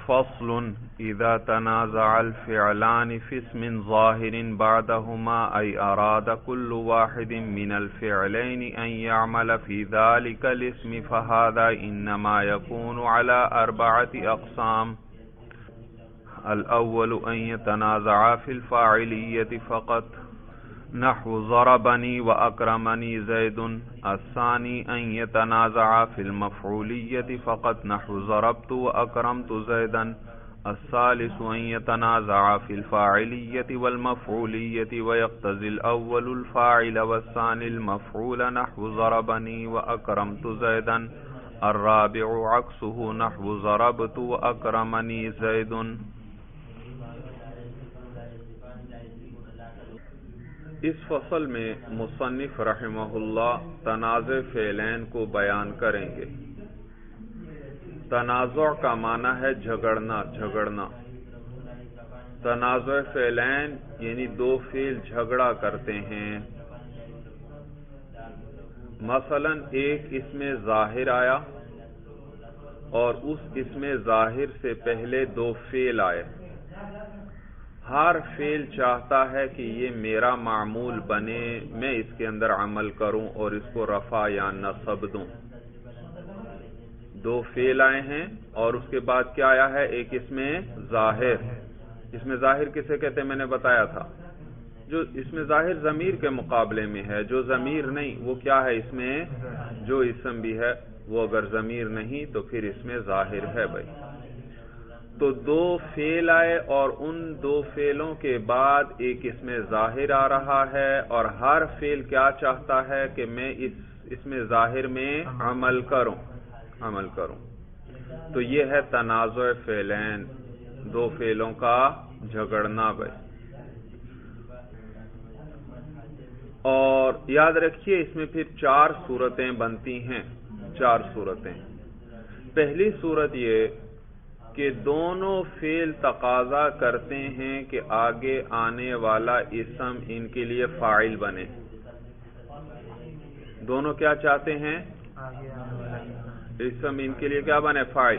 فصل إذا تنازع الفعلان في اسم ظاهر بعدهما أي أراد كل واحد من الفعلين أن يعمل في ذلك الاسم فهذا إنما يكون على 4 أقسام. الأول أن يتنازع في الفاعلية فقط نحو ضربني وأكرمني زيد. الثاني أن يتنازع في المفعولية فقط نحو ضربت وأكرمت زيدا. الثالث أن يتنازع في الفاعلية والمفعولية ويقتضي الأول الفاعل والثاني المفعول نحو ضربني وأكرمت زيدا. الرابع عكسه نحو ضربت وأكرمني زيد. اس فصل میں مصنف رحمہ اللہ تنازع فعلین کو بیان کریں گے. تنازع کا معنی ہے جھگڑنا. تنازع فعلین یعنی 2 فعل جھگڑا کرتے ہیں. مثلا ایک اسم ظاہر آیا اور اس اسم ظاہر سے پہلے 2 فعل آئے. ہر فعل چاہتا ہے کہ یہ میرا معمول بنے، میں اس کے اندر عمل کروں اور اس کو رفع یا نصب دوں. 2 فعل آئے ہیں اور اس کے بعد کیا آیا ہے؟ ایک اسم ظاہر. اسم ظاہر کسے کہتے ہیں میں نے بتایا تھا، جو اسم ظاہر ضمیر کے مقابلے میں ہے. جو ضمیر نہیں وہ کیا ہے؟ اس میں جو اسم بھی ہے وہ اگر ضمیر نہیں تو پھر اسم ظاہر ہے بھائی. تو 2 فعل آئے اور ان 2 فعلوں کے بعد ایک اسم ظاہر آ رہا ہے اور ہر فعل کیا چاہتا ہے کہ میں اس اسم ظاہر میں عمل کروں. تو یہ ہے تنازع فعلین، 2 فعلوں کا جھگڑنا بھائی. اور یاد رکھیے اس میں پھر 4 صورتیں بنتی ہیں. 4 صورتیں. پہلی صورت یہ کہ دونوں فعل تقاضا کرتے ہیں کہ آگے آنے والا اسم ان کے لیے فاعل بنے. دونوں کیا چاہتے ہیں؟ اسم ان کے لیے کیا بنے؟ فاعل.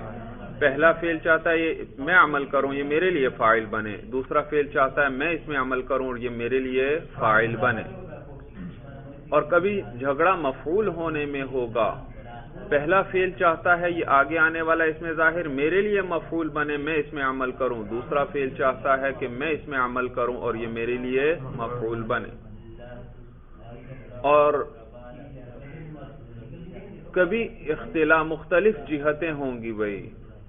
پہلا فعل چاہتا ہے یہ میں عمل کروں یہ میرے لیے فاعل بنے. دوسرا فعل چاہتا ہے میں اس میں عمل کروں اور یہ میرے لیے فاعل بنے. اور کبھی جھگڑا مفعول ہونے میں ہوگا. پہلا فعل چاہتا ہے یہ آگے آنے والا اس میں ظاہر میرے لیے مفعول بنے، میں اس میں عمل کروں. دوسرا فعل چاہتا ہے کہ میں اس میں عمل کروں اور یہ میرے لیے مفعول بنے. اور کبھی مختلف جہتیں ہوں گی بھائی.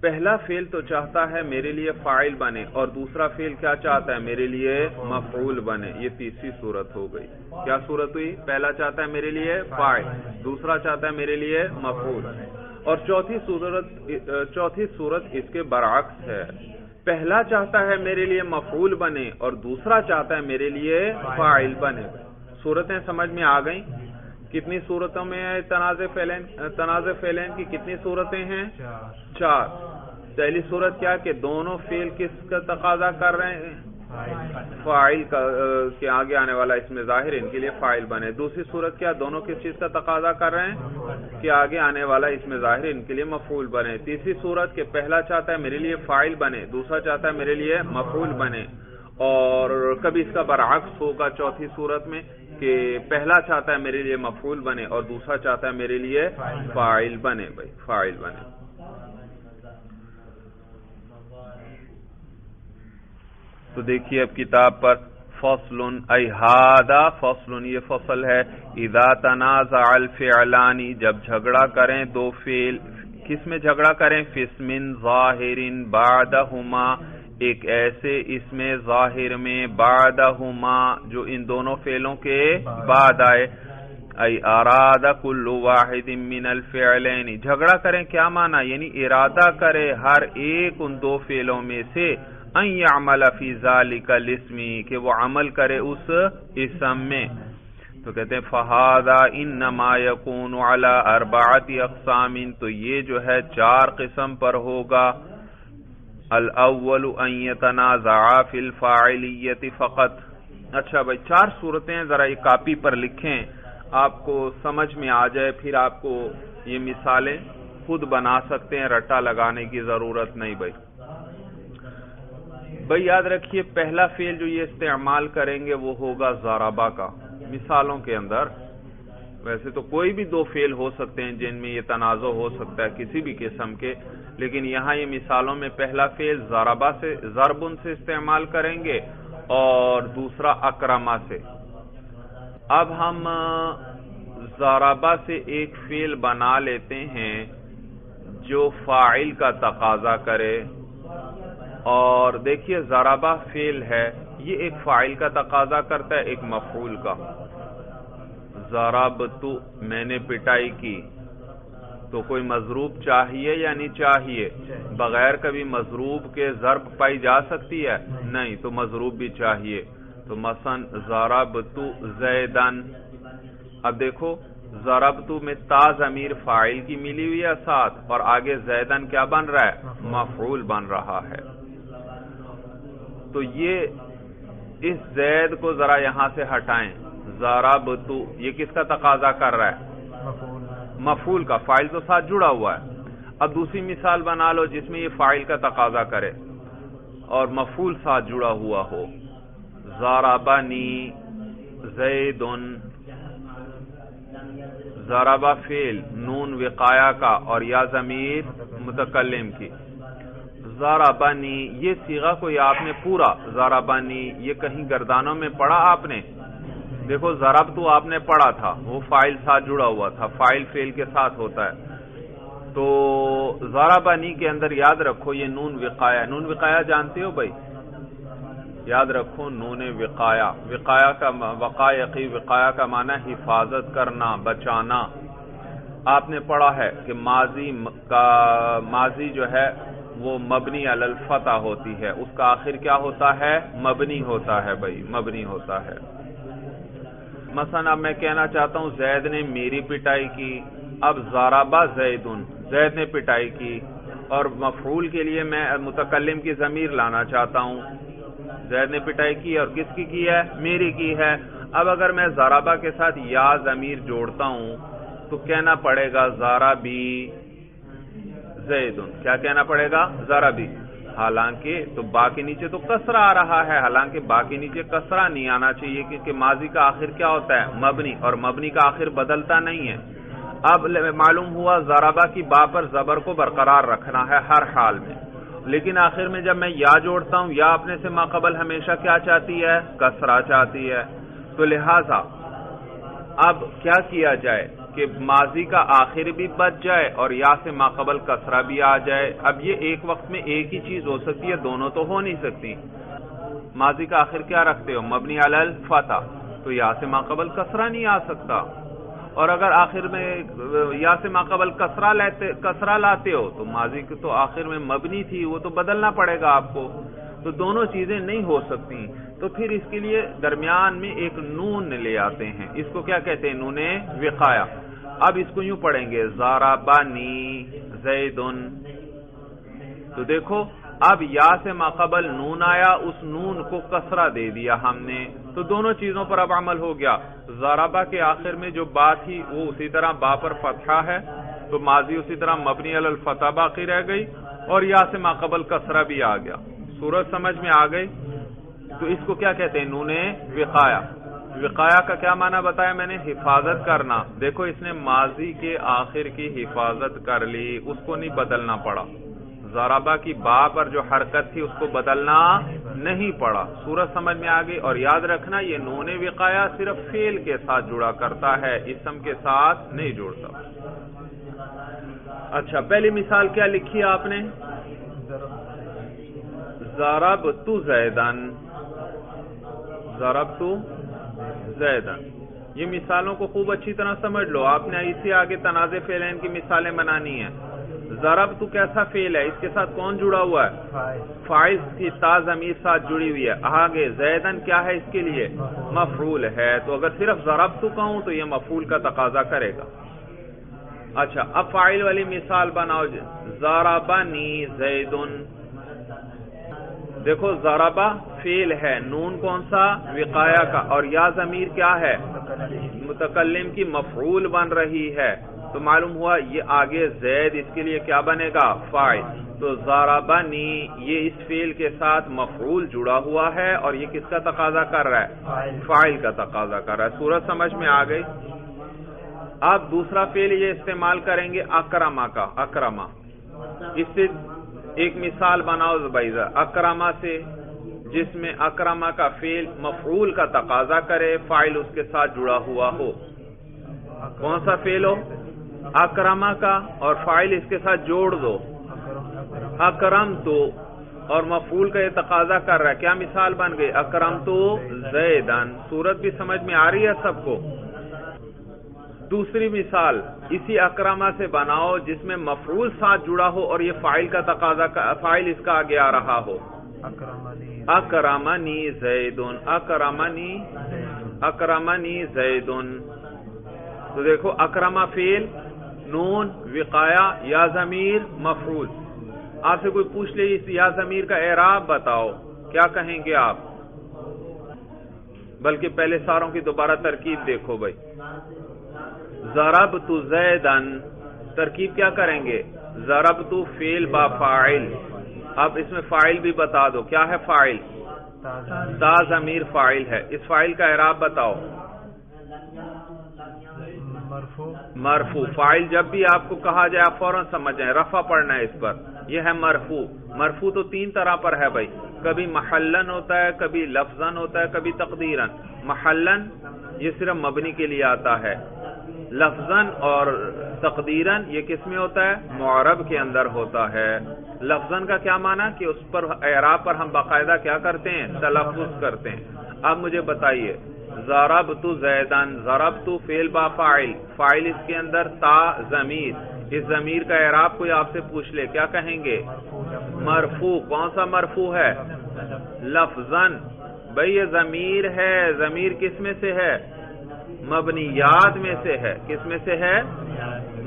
پہلا فعل تو چاہتا ہے میرے لیے فاعل بنے اور دوسرا فعل کیا چاہتا ہے؟ میرے لیے مفعول بنے. یہ تیسری صورت ہو گئی. کیا صورت ہوئی؟ پہلا چاہتا ہے میرے لیے فاعل، دوسرا چاہتا ہے میرے لیے مفعول. اور چوتھی صورت اس کے برعکس ہے. پہلا چاہتا ہے میرے لیے مفعول بنے اور دوسرا چاہتا ہے میرے لیے فاعل بنے. صورتیں سمجھ میں آ گئیں؟ کتنی صورتوں میں ہے تنازع فعلین کی کتنی صورتیں ہیں؟ 4. پہلی صورت کیا کہ دونوں فعل کس کا تقاضا کر رہے ہیں؟ فاعل کا، کہ آگے آنے والا اسم ظاہر ان کے لیے فاعل بنے. دوسری صورت کیا؟ دونوں کس چیز کا تقاضا کر رہے ہیں؟ کہ آگے آنے والا اسم ظاہر ان کے لیے مفعول بنے. تیسری صورت کہ پہلا چاہتا ہے میرے لیے فاعل بنے، دوسرا چاہتا ہے میرے لیے مفعول بنے. اور کبھی اس کا برعکس ہوگا چوتھی صورت میں کہ پہلا چاہتا ہے میرے لیے مفعول بنے اور دوسرا چاہتا ہے میرے لیے فاعل بنے بھائی، فاعل بنے. تو دیکھیے اب کتاب پر فصل ای ھذا فصل، یہ فصل ہے. اذا تنازع الفعلان، جب جھگڑا کریں 2 فعل. کس میں جھگڑا کریں؟ فی اسم ظاہر بعدہما، ایک ایسے اسم ظاہر میں بعدہما جو ان دونوں فعلوں کے بعد آئے. ای اراد کل واحد من الفعلین، جھگڑا کریں کیا معنی؟ یعنی ارادہ کرے ہر ایک ان 2 فعلوں میں سے ان یعمل فی ذالک الاسم، کہ وہ عمل کرے اس اسم میں. تو کہتے ہیں فہذا انما یکون علی 4 اقسام، تو یہ جو ہے 4 قسم پر ہوگا. الاول ان یتنازع فی الفاعلیت فقط. اچھا بھائی 4 صورتیں ذرا یہ کاپی پر لکھیں، آپ کو سمجھ میں آ جائے، پھر آپ کو یہ مثالیں خود بنا سکتے ہیں، رٹا لگانے کی ضرورت نہیں بھائی. بھئی یاد رکھیے پہلا فعل جو یہ استعمال کریں گے وہ ہوگا ضربہ کا. مثالوں کے اندر ویسے تو کوئی بھی دو فعل ہو سکتے ہیں جن میں یہ تنازع ہو سکتا ہے کسی بھی قسم کے، لیکن یہاں یہ مثالوں میں پہلا فعل ضربہ سے ضربن سے استعمال کریں گے اور دوسرا اکرما سے. اب ہم ضربہ سے ایک فعل بنا لیتے ہیں جو فاعل کا تقاضا کرے، اور دیکھیے ضربہ فعل ہے، یہ ایک فاعل کا تقاضا کرتا ہے ایک مفعول کا. ضربتو میں نے پٹائی کی، تو کوئی مضروب چاہیے یا نہیں چاہیے؟ بغیر کبھی مضروب کے ضرب پائی جا سکتی ہے؟ نہیں، تو مضروب بھی چاہیے. تو مثلا ضربتو زیدن. اب دیکھو ضربتو میں تا ضمیر فاعل کی ملی ہوئی ہے ساتھ، اور آگے زیدن کیا بن رہا ہے؟ مفعول بن رہا ہے. تو یہ اس زید کو ذرا یہاں سے ہٹائیں. ضربتو یہ کس کا تقاضا کر رہا ہے؟ مفعول کا. فاعل تو ساتھ جڑا ہوا ہے. اب دوسری مثال بنا لو جس میں یہ فاعل کا تقاضا کرے اور مفعول ساتھ جڑا ہوا ہو. ضربنی زیدن. ضربہ فعل نون وقایا کا اور یا ضمیر متکلم کی. ضربنی یہ صیغہ کوئی آپ نے پورا ضربنی یہ کہیں گردانوں میں پڑھا آپ نے؟ دیکھو ضرب تو آپ نے پڑھا تھا، وہ فاعل ساتھ جڑا ہوا تھا، فاعل فعل کے ساتھ ہوتا ہے. تو ضربنی کے اندر یاد رکھو یہ نون وقایا. نون وقایا جانتے ہو بھائی؟ یاد رکھو نون وقایا. وقایا کا وقایقی وقایا کا معنی حفاظت کرنا، بچانا. آپ نے پڑھا ہے کہ ماضی جو ہے وہ مبنی علی الفتح ہوتی ہے، اس کا آخر کیا ہوتا ہے؟ مبنی ہوتا ہے بھائی، مبنی ہوتا ہے. مثلا اب میں کہنا چاہتا ہوں زید نے میری پٹائی کی. اب ضربہ زیدن، زید نے پٹائی کی، اور مفعول کے لیے میں متکلم کی ضمیر لانا چاہتا ہوں. زید نے پٹائی کی اور کس کی ہے؟ میری کی ہے. اب اگر میں ضربہ کے ساتھ یا ضمیر جوڑتا ہوں تو کہنا پڑے گا ضربی زیدن. کیا کہنا پڑے گا؟ ضربی. حالانکہ تو با کے نیچے تو کسرہ آ رہا ہے، حالانکہ با کے نیچے کسرہ نہیں آنا چاہیے کیونکہ ماضی کا آخر کیا ہوتا ہے؟ مبنی، اور مبنی کا آخر بدلتا نہیں ہے. اب معلوم ہوا ضربہ کی با پر زبر کو برقرار رکھنا ہے ہر حال میں، لیکن آخر میں جب میں یا جوڑتا ہوں یا اپنے سے ماقبل ہمیشہ کیا چاہتی ہے؟ کسرہ چاہتی ہے. تو لہذا اب کیا کیا جائے کہ ماضی کا آخر بھی بچ جائے اور یا سے ماقبل کسرہ بھی آ جائے. اب یہ ایک وقت میں ایک ہی چیز ہو سکتی ہے، دونوں تو ہو نہیں سکتی. ماضی کا آخر کیا رکھتے ہو؟ مبنی علی الفتح، تو یا سے ماقبل کسرہ نہیں آ سکتا. اور اگر آخر میں یا سے ماقبل کسرہ لاتے ہو تو ماضی کی تو آخر میں مبنی تھی، وہ تو بدلنا پڑے گا آپ کو. تو دونوں چیزیں نہیں ہو سکتی. تو پھر اس کے لیے درمیان میں ایک نون لے آتے ہیں، اس کو کیا کہتے ہیں؟ نون وقایا. اب اس کو یوں پڑھیں گے ضربنی زیدن. تو دیکھو اب یا سے ماقبل نون آیا، اس نون کو کسرہ دے دیا ہم نے، تو دونوں چیزوں پر اب عمل ہو گیا. ضربہ کے آخر میں جو با تھی وہ اسی طرح با پر فتحہ ہے، تو ماضی اسی طرح مبنی علی الفتح باقی رہ گئی، اور یا سے ماقبل کسرہ بھی آ گیا. صورت سمجھ میں آ گئی؟ تو اس کو کیا کہتے ہیں؟ نون وقایا. وقایا کا کیا معنی بتایا میں نے؟ حفاظت کرنا. دیکھو اس نے ماضی کے آخر کی حفاظت کر لی، اس کو نہیں بدلنا پڑا. ضربہ کی با پر جو حرکت تھی اس کو بدلنا نہیں پڑا. صورت سمجھ میں آ گئی؟ اور یاد رکھنا یہ نون وقایا صرف فعل کے ساتھ جڑا کرتا ہے، اسم کے ساتھ نہیں جوڑتا. اچھا پہلی مثال کیا لکھی آپ نے؟ ضربت زیدن. ضربت زیدن. یہ مثالوں کو خوب اچھی طرح سمجھ لو. آپ نے اسی آگے تنازع فعلین کی مثالیں بنانی ہیں. ضربت کیسا فعل ہے؟ اس کے ساتھ کون جڑا ہوا ہے؟ فاعل کی تا ضمیر ساتھ جڑی ہوئی ہے. آگے زیدن کیا ہے؟ اس کے لیے مفعول ہے. تو اگر صرف ضربت کہوں تو یہ مفعول کا تقاضا کرے گا. اچھا اب فاعل والی مثال بناؤ. ضربنی زیدن. دیکھو ضربہ فعل ہے، نون کون سا؟ وقایا کا، اور یا ضمیر کیا ہے؟ متکلم کی مفعول بن رہی ہے. تو معلوم ہوا یہ آگے زید اس کے لیے کیا بنے گا؟ فاعل. تو ضربنی یہ اس فعل کے ساتھ مفعول جڑا ہوا ہے اور یہ کس کا تقاضا کر رہا ہے؟ فاعل کا تقاضا کر رہا ہے. صورت سمجھ میں آ گئی؟ اب دوسرا فعل یہ استعمال کریں گے اکرما کا. اکرما اس سے ایک مثال بناؤ زبیزہ اکرما سے، جس میں اکرما کا فعل مفعول کا تقاضا کرے، فاعل اس کے ساتھ جڑا ہوا ہو. کون سا فعل ہو؟ اکرما کا، اور فاعل اس کے ساتھ جوڑ دو اکرم تو، اور مفعول کا یہ تقاضا کر رہا ہے. کیا مثال بن گئی؟ اکرم تو زیدن. صورت بھی سمجھ میں آ رہی ہے سب کو؟ دوسری مثال اسی اکرما سے بناؤ جس میں مفعول ساتھ جڑا ہو اور یہ فاعل کا تقاضا، فاعل اس کا آگے آ رہا ہو. اکرمنی زیدن. اکرمنی زیدن. تو دیکھو اکرما فعل، نون وقایا، یا ضمیر مفعول. آپ سے کوئی پوچھ لے اس یا ضمیر کا اعراب بتاؤ، کیا کہیں گے آپ؟ بلکہ پہلے ساروں کی دوبارہ ترکیب دیکھو بھائی. ضربت زیدن، ترکیب کیا کریں گے؟ ضربت فعل با فاعل. اب اس میں فاعل بھی بتا دو، کیا ہے فاعل؟ تا ضمیر فاعل ہے. اس فاعل کا اعراب بتاؤ. مرفوع. فاعل جب بھی آپ کو کہا جائے آپ فوراً سمجھ جائیں، رفع پڑھنا ہے اس پر. یہ ہے مرفوع. مرفوع تو تین طرح پر ہے بھائی، کبھی محلن ہوتا ہے، کبھی لفظن ہوتا ہے، کبھی تقدیرن. محلن یہ صرف مبنی کے لیے آتا ہے. لفظن اور تقدیرن یہ کس میں ہوتا ہے؟ معرب کے اندر ہوتا ہے. لفظن کا کیا معنی کہ اس پر اعراب پر ہم باقاعدہ کیا کرتے ہیں؟ تلفظ کرتے ہیں. اب مجھے بتائیے ضربت زیدن، ضربت فعل با فاعل، فاعل اس کے اندر تا ضمیر. اس ضمیر کا اعراب کوئی آپ سے پوچھ لے کیا کہیں گے؟ مرفوع. کون سا مرفوع ہے؟ لفظن. بھئی یہ ضمیر ہے، ضمیر کس میں سے ہے؟ مبنیات میں سے ہے. کس میں سے ہے؟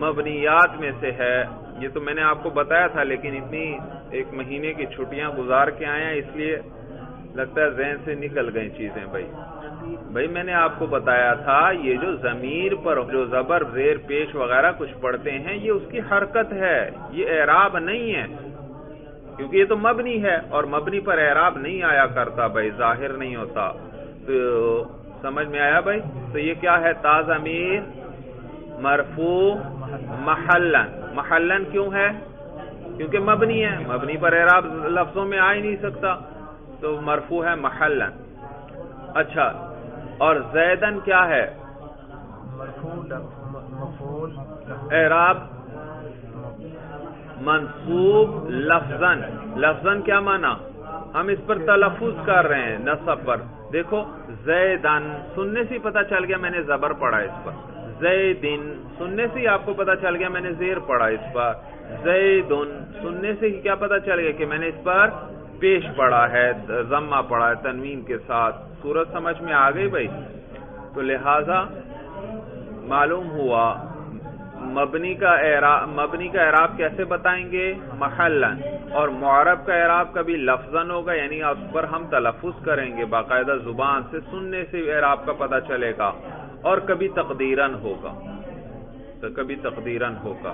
مبنیات میں سے ہے. یہ تو میں نے آپ کو بتایا تھا، لیکن اتنی ایک مہینے کی چھٹیاں گزار کے آئے ہیں، اس لیے لگتا ہے ذہن سے نکل گئی چیزیں. بھائی میں نے آپ کو بتایا تھا یہ جو ضمیر پر جو زبر زیر پیش وغیرہ کچھ پڑھتے ہیں یہ اس کی حرکت ہے، یہ اعراب نہیں ہے، کیونکہ یہ تو مبنی ہے اور مبنی پر اعراب نہیں آیا کرتا بھائی، ظاہر نہیں ہوتا. تو سمجھ میں آیا بھائی؟ تو یہ کیا ہے؟ تا ضمیر مرفوع محلن. محلن کیوں ہے؟ کیونکہ مبنی ہے، مبنی پر اعراب لفظوں میں آ ہی نہیں سکتا، تو مرفوع ہے محلن. اچھا، اور زیدن کیا ہے؟ اعراب منصوب لفظن. لفظن کیا معنی؟ ہم اس پر تلفظ کر رہے ہیں نصب پر. دیکھو زیدن سننے سے پتہ چل گیا میں نے زبر پڑھا اس پر. زیدن سننے سے آپ کو پتہ چل گیا میں نے زیر پڑھا اس پر. زیدن سننے سے کیا پتہ چل گیا کہ میں نے اس پر پیش پڑھا ہے، ضمہ پڑھا ہے تنوین کے ساتھ. صورت سمجھ میں آ گئی بھائی؟ تو لہذا معلوم ہوا مبنی کا اعراب کیسے بتائیں گے؟ محلن. اور معرب کا اعراب کبھی لفظن ہوگا، یعنی اس پر ہم تلفظ کریں گے باقاعدہ زبان سے، سننے سے اعراب کا پتہ چلے گا. اور کبھی تقدیرن ہوگا، تو کبھی تقدیرن ہوگا.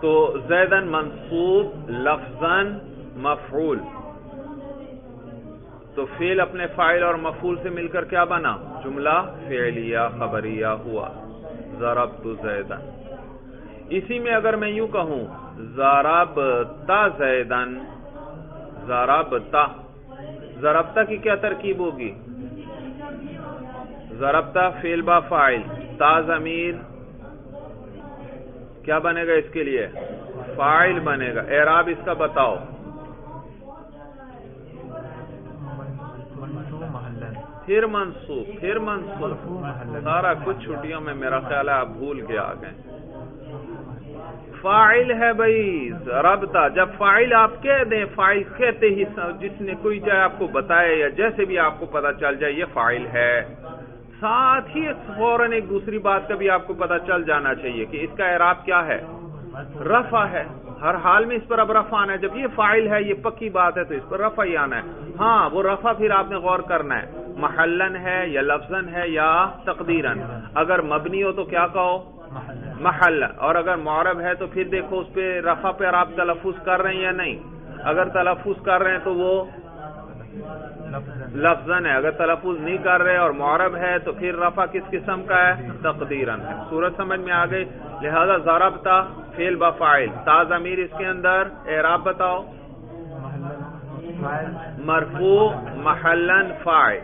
تو زیدن منصوب لفظن مفعول. تو فعل اپنے فاعل اور مفعول سے مل کر کیا بنا؟ جملہ فعلیہ خبریہ ہوا. ضربت زیدن. اسی میں اگر میں یوں کہوں ضربت زیدن، ضربتا کی کیا ترکیب ہوگی؟ ضربتا فعل با فاعل، تا ضمیر کیا بنے گا اس کے لیے؟ فاعل بنے گا. اعراب اس کا بتاؤ. پھر منصوب سارا کچھ چھٹیوں میں میرا خیال ہے آپ بھول کے آ گئے. فاعل ہے بھائی ضربتا. جب فاعل آپ کہہ دیں، فاعل کہتے ہی جس نے کوئی جائے آپ کو بتائے یا جیسے بھی آپ کو پتا چل جائے یہ فاعل ہے، ساتھ ہی فوراً ایک دوسری بات کا بھی آپ کو پتا چل جانا چاہیے کہ اس کا اعراب کیا ہے؟ رفع ہے. ہر حال میں اس پر اب رفع آنا ہے. جب یہ فاعل ہے، یہ پکی بات ہے، تو اس پر رفع ہی آنا ہے. ہاں وہ رفع پھر آپ نے غور کرنا ہے. محلن ہے یا لفظن ہے یا تقدیرن. اگر مبنی ہو تو کیا کہو؟ محلن. اور اگر معرب ہے تو پھر دیکھو اس پہ رفع پہ آپ تلفظ کر رہے ہیں یا نہیں. اگر تلفظ کر رہے ہیں تو وہ لفظن ہے. اگر تلفظ نہیں کر رہے اور معرب ہے تو پھر رفع کس قسم کا ہے؟ تقدیرن ہے. صورت سمجھ میں آ گئی. لہذا ضربتا فعل بفاعل، تا ضمیر اس کے اندر اعراب بتاؤ. مرفوع محلن فاعل.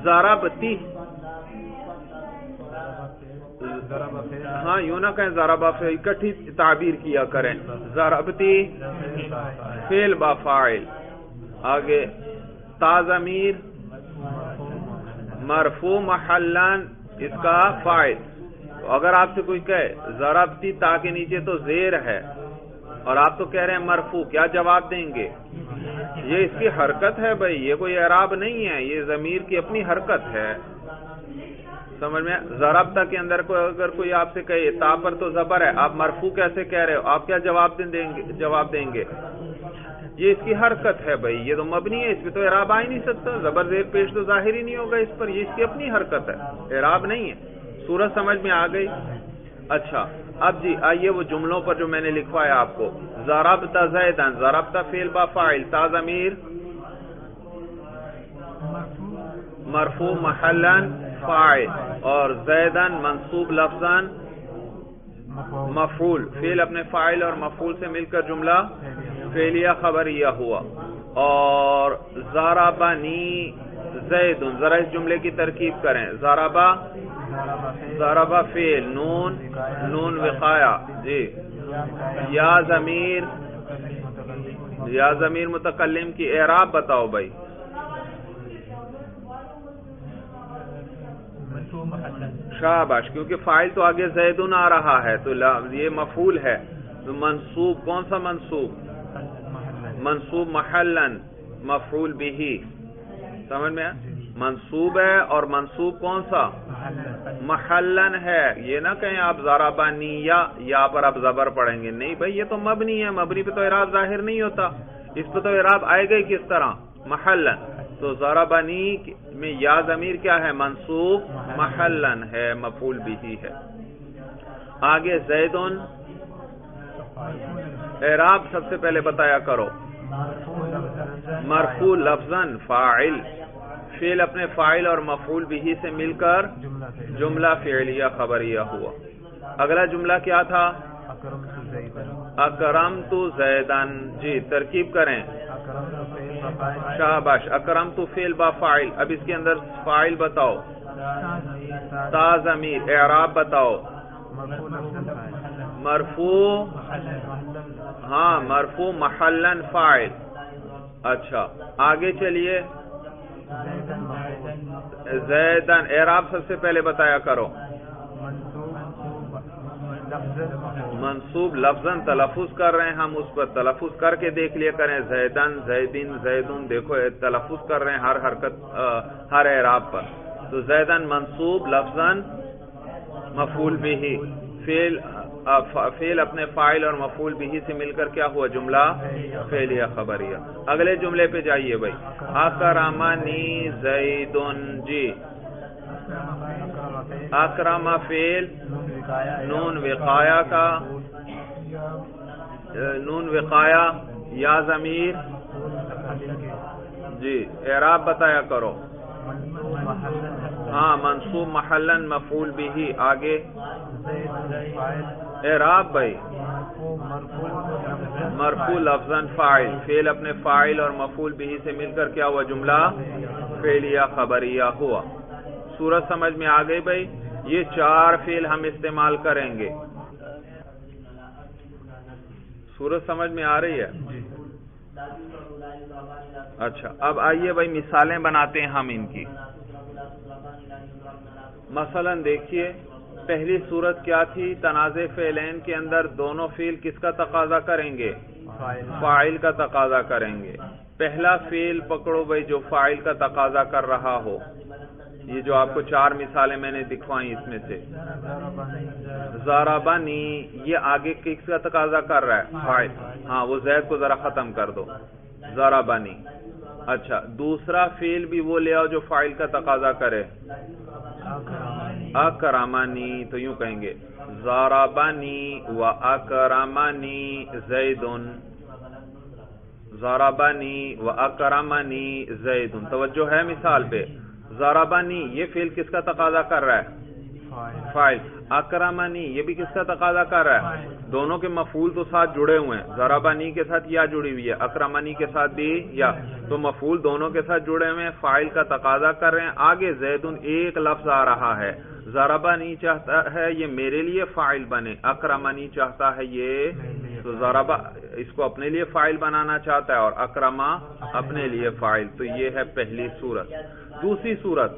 ضربتی، ہاں یوں نہ کہیں ضربہ فعل، اکٹھی تعبیر کیا کریں. ضربتی فعل بفاعل. آگے تا ضمیر مرفوع محلن اس کا فاعل. اگر آپ سے کوئی کہے ضربتی تا کے نیچے تو زیر ہے اور آپ تو کہہ رہے ہیں مرفوع، کیا جواب دیں گے؟ یہ اس کی حرکت ہے بھائی، یہ کوئی اعراب نہیں ہے، یہ ضمیر کی اپنی حرکت ہے. سمجھ میں؟ ضربتا کے اندر اگر کوئی آپ سے کہے تا پر تو زبر ہے، آپ مرفوع کیسے کہہ رہے ہو؟ آپ کیا جواب دیں گے؟ یہ اس کی حرکت ہے بھائی، یہ تو مبنی ہے، اس پہ تو اعراب آ ہی نہیں سکتا. زبر زیر پیش تو ظاہر ہی نہیں ہوگا اس پر. یہ اس کی اپنی حرکت ہے، اعراب نہیں ہے. صورت سمجھ میں آ گئی؟ اچھا اب جی آئیے وہ جملوں پر جو میں نے لکھوایا آپ کو. ضربت زیدن، ضربت فعل بفاعل، تا ضمیر مرفوع محلن فاعل، اور زیدن منصوب لفظاً مفعول. فعل اپنے فاعل اور مفعول سے مل کر جملہ فعلیہ خبریہ ہوا. اور ضربنی زیدن، ذرا اس جملے کی ترکیب کریں. ضربہ فعل، نون وقایا جی. یا ضمیر متکلم کی اعراب بتاؤ بھائی. شاباش، کیونکہ فاعل تو آگے زیدن آ رہا ہے تو یہ مفعول ہے. تو منصوب، کون سا منصوب؟ منصوب محلن مفعول بھی. سمجھ میں؟ منصوب ہے اور منصوب کون سا؟ محلن ہے. یہ نہ کہیں آپ ضربنی یا پر آپ زبر پڑھیں گے، نہیں بھائی، یہ تو مبنی ہے، مبنی پہ تو اعراب ظاہر نہیں ہوتا. اس پہ تو اعراب آئے گا کس طرح؟ محلن. تو ضربنی میں یا ضمیر کیا ہے؟ منصوب محلن ہے، مفعول بھی ہے. آگے زیدن اعراب سب سے پہلے بتایا کرو. مرفوع لفظاً فاعل، فعل اپنے فاعل اور مفعول بھی سے مل کر جملہ فعلیہ خبریہ ہوا. اگلا جملہ کیا تھا؟ اکرمت زیدن. جی ترکیب کریں. شاباش، اکرمت فعل بفاعل. اب اس کے اندر فاعل بتاؤ. تا ضمیر اعراب بتاؤ. مرفوع، ہاں مرفوع محلن فاعل. اچھا آگے چلیے. زیدن اعراب سب سے پہلے بتایا کرو. منصوب لفظاً تلفظ کر رہے ہیں ہم، اس پر تلفظ کر کے دیکھ لیا کریں. زیدن، زیدن، زیدن، دیکھو تلفظ کر رہے ہیں ہر حرکت ہر اعراب پر. تو زیدن منصوب لفظاً مفعول بھی. فعل اپنے فاعل اور مفعول بھی سے مل کر کیا ہوا؟ جملہ فعلیہ خبریہ. اگلے جملے پہ جائیے بھائی. اکرمنی زیدن. جی اکرم فعل، نون وقایا کا، نون وقایا یا ضمیر. جی اعراب بتایا کرو. ہاں منصوب محلن مفعول بھی. آگے اعراب بھائی. مرفوع لفظاً فاعل، فعل اپنے فاعل اور مفعول بھی سے مل کر کیا ہوا؟ جملہ فعلیہ خبریہ ہوا. صورت سمجھ میں آ گئی بھائی. یہ 4 فعل ہم استعمال کریں گے. صورت سمجھ میں آ رہی ہے؟ اچھا اب آئیے بھائی مثالیں بناتے ہیں ہم ان کی. مثلا دیکھیے پہلی صورت کیا تھی؟ تنازع فعلین کے اندر دونوں فعل کس کا تقاضا کریں گے؟ فاعل کا تقاضا کریں گے. پہلا فعل پکڑو بھائی جو فاعل کا تقاضا کر رہا ہو. یہ جو آپ کو 4 مثالیں میں نے دکھوائیں اس میں سے. ضربنی یہ آگے کس کا تقاضا کر رہا ہے؟ فاعل. ہاں وہ زید کو ذرا ختم کر دو. ضربنی اچھا دوسرا فعل بھی وہ لے آؤ جو فاعل کا تقاضا کرے. اکرمنی تو یوں کہیں گے ضربنی و اکرمنی زیدن. ضربنی و اکرمنی زیدن. توجہ ہے مثال پہ. ضربنی یہ فعل کس کا تقاضا کر رہا ہے؟ فاعل. اکرمنی یہ بھی کس کا تقاضا کر رہا ہے؟ دونوں کے مفعول تو ساتھ جڑے ہوئے ہیں. ضربنی کے ساتھ یا جڑی ہوئی ہے, اکرمنی کے ساتھ بھی یا, تو مفعول دونوں کے ساتھ جڑے ہوئے ہیں, فاعل کا تقاضا کر رہے ہیں. آگے زیدن ایک لفظ آ رہا ہے. ضربنی چاہتا ہے یہ میرے لیے فاعل بنے, اکرمنی چاہتا ہے یہ, تو ضربہ اس کو اپنے لیے فاعل بنانا چاہتا ہے اور اکرما اپنے لیے فاعل. تو یہ ہے پہلی صورت. دوسری صورت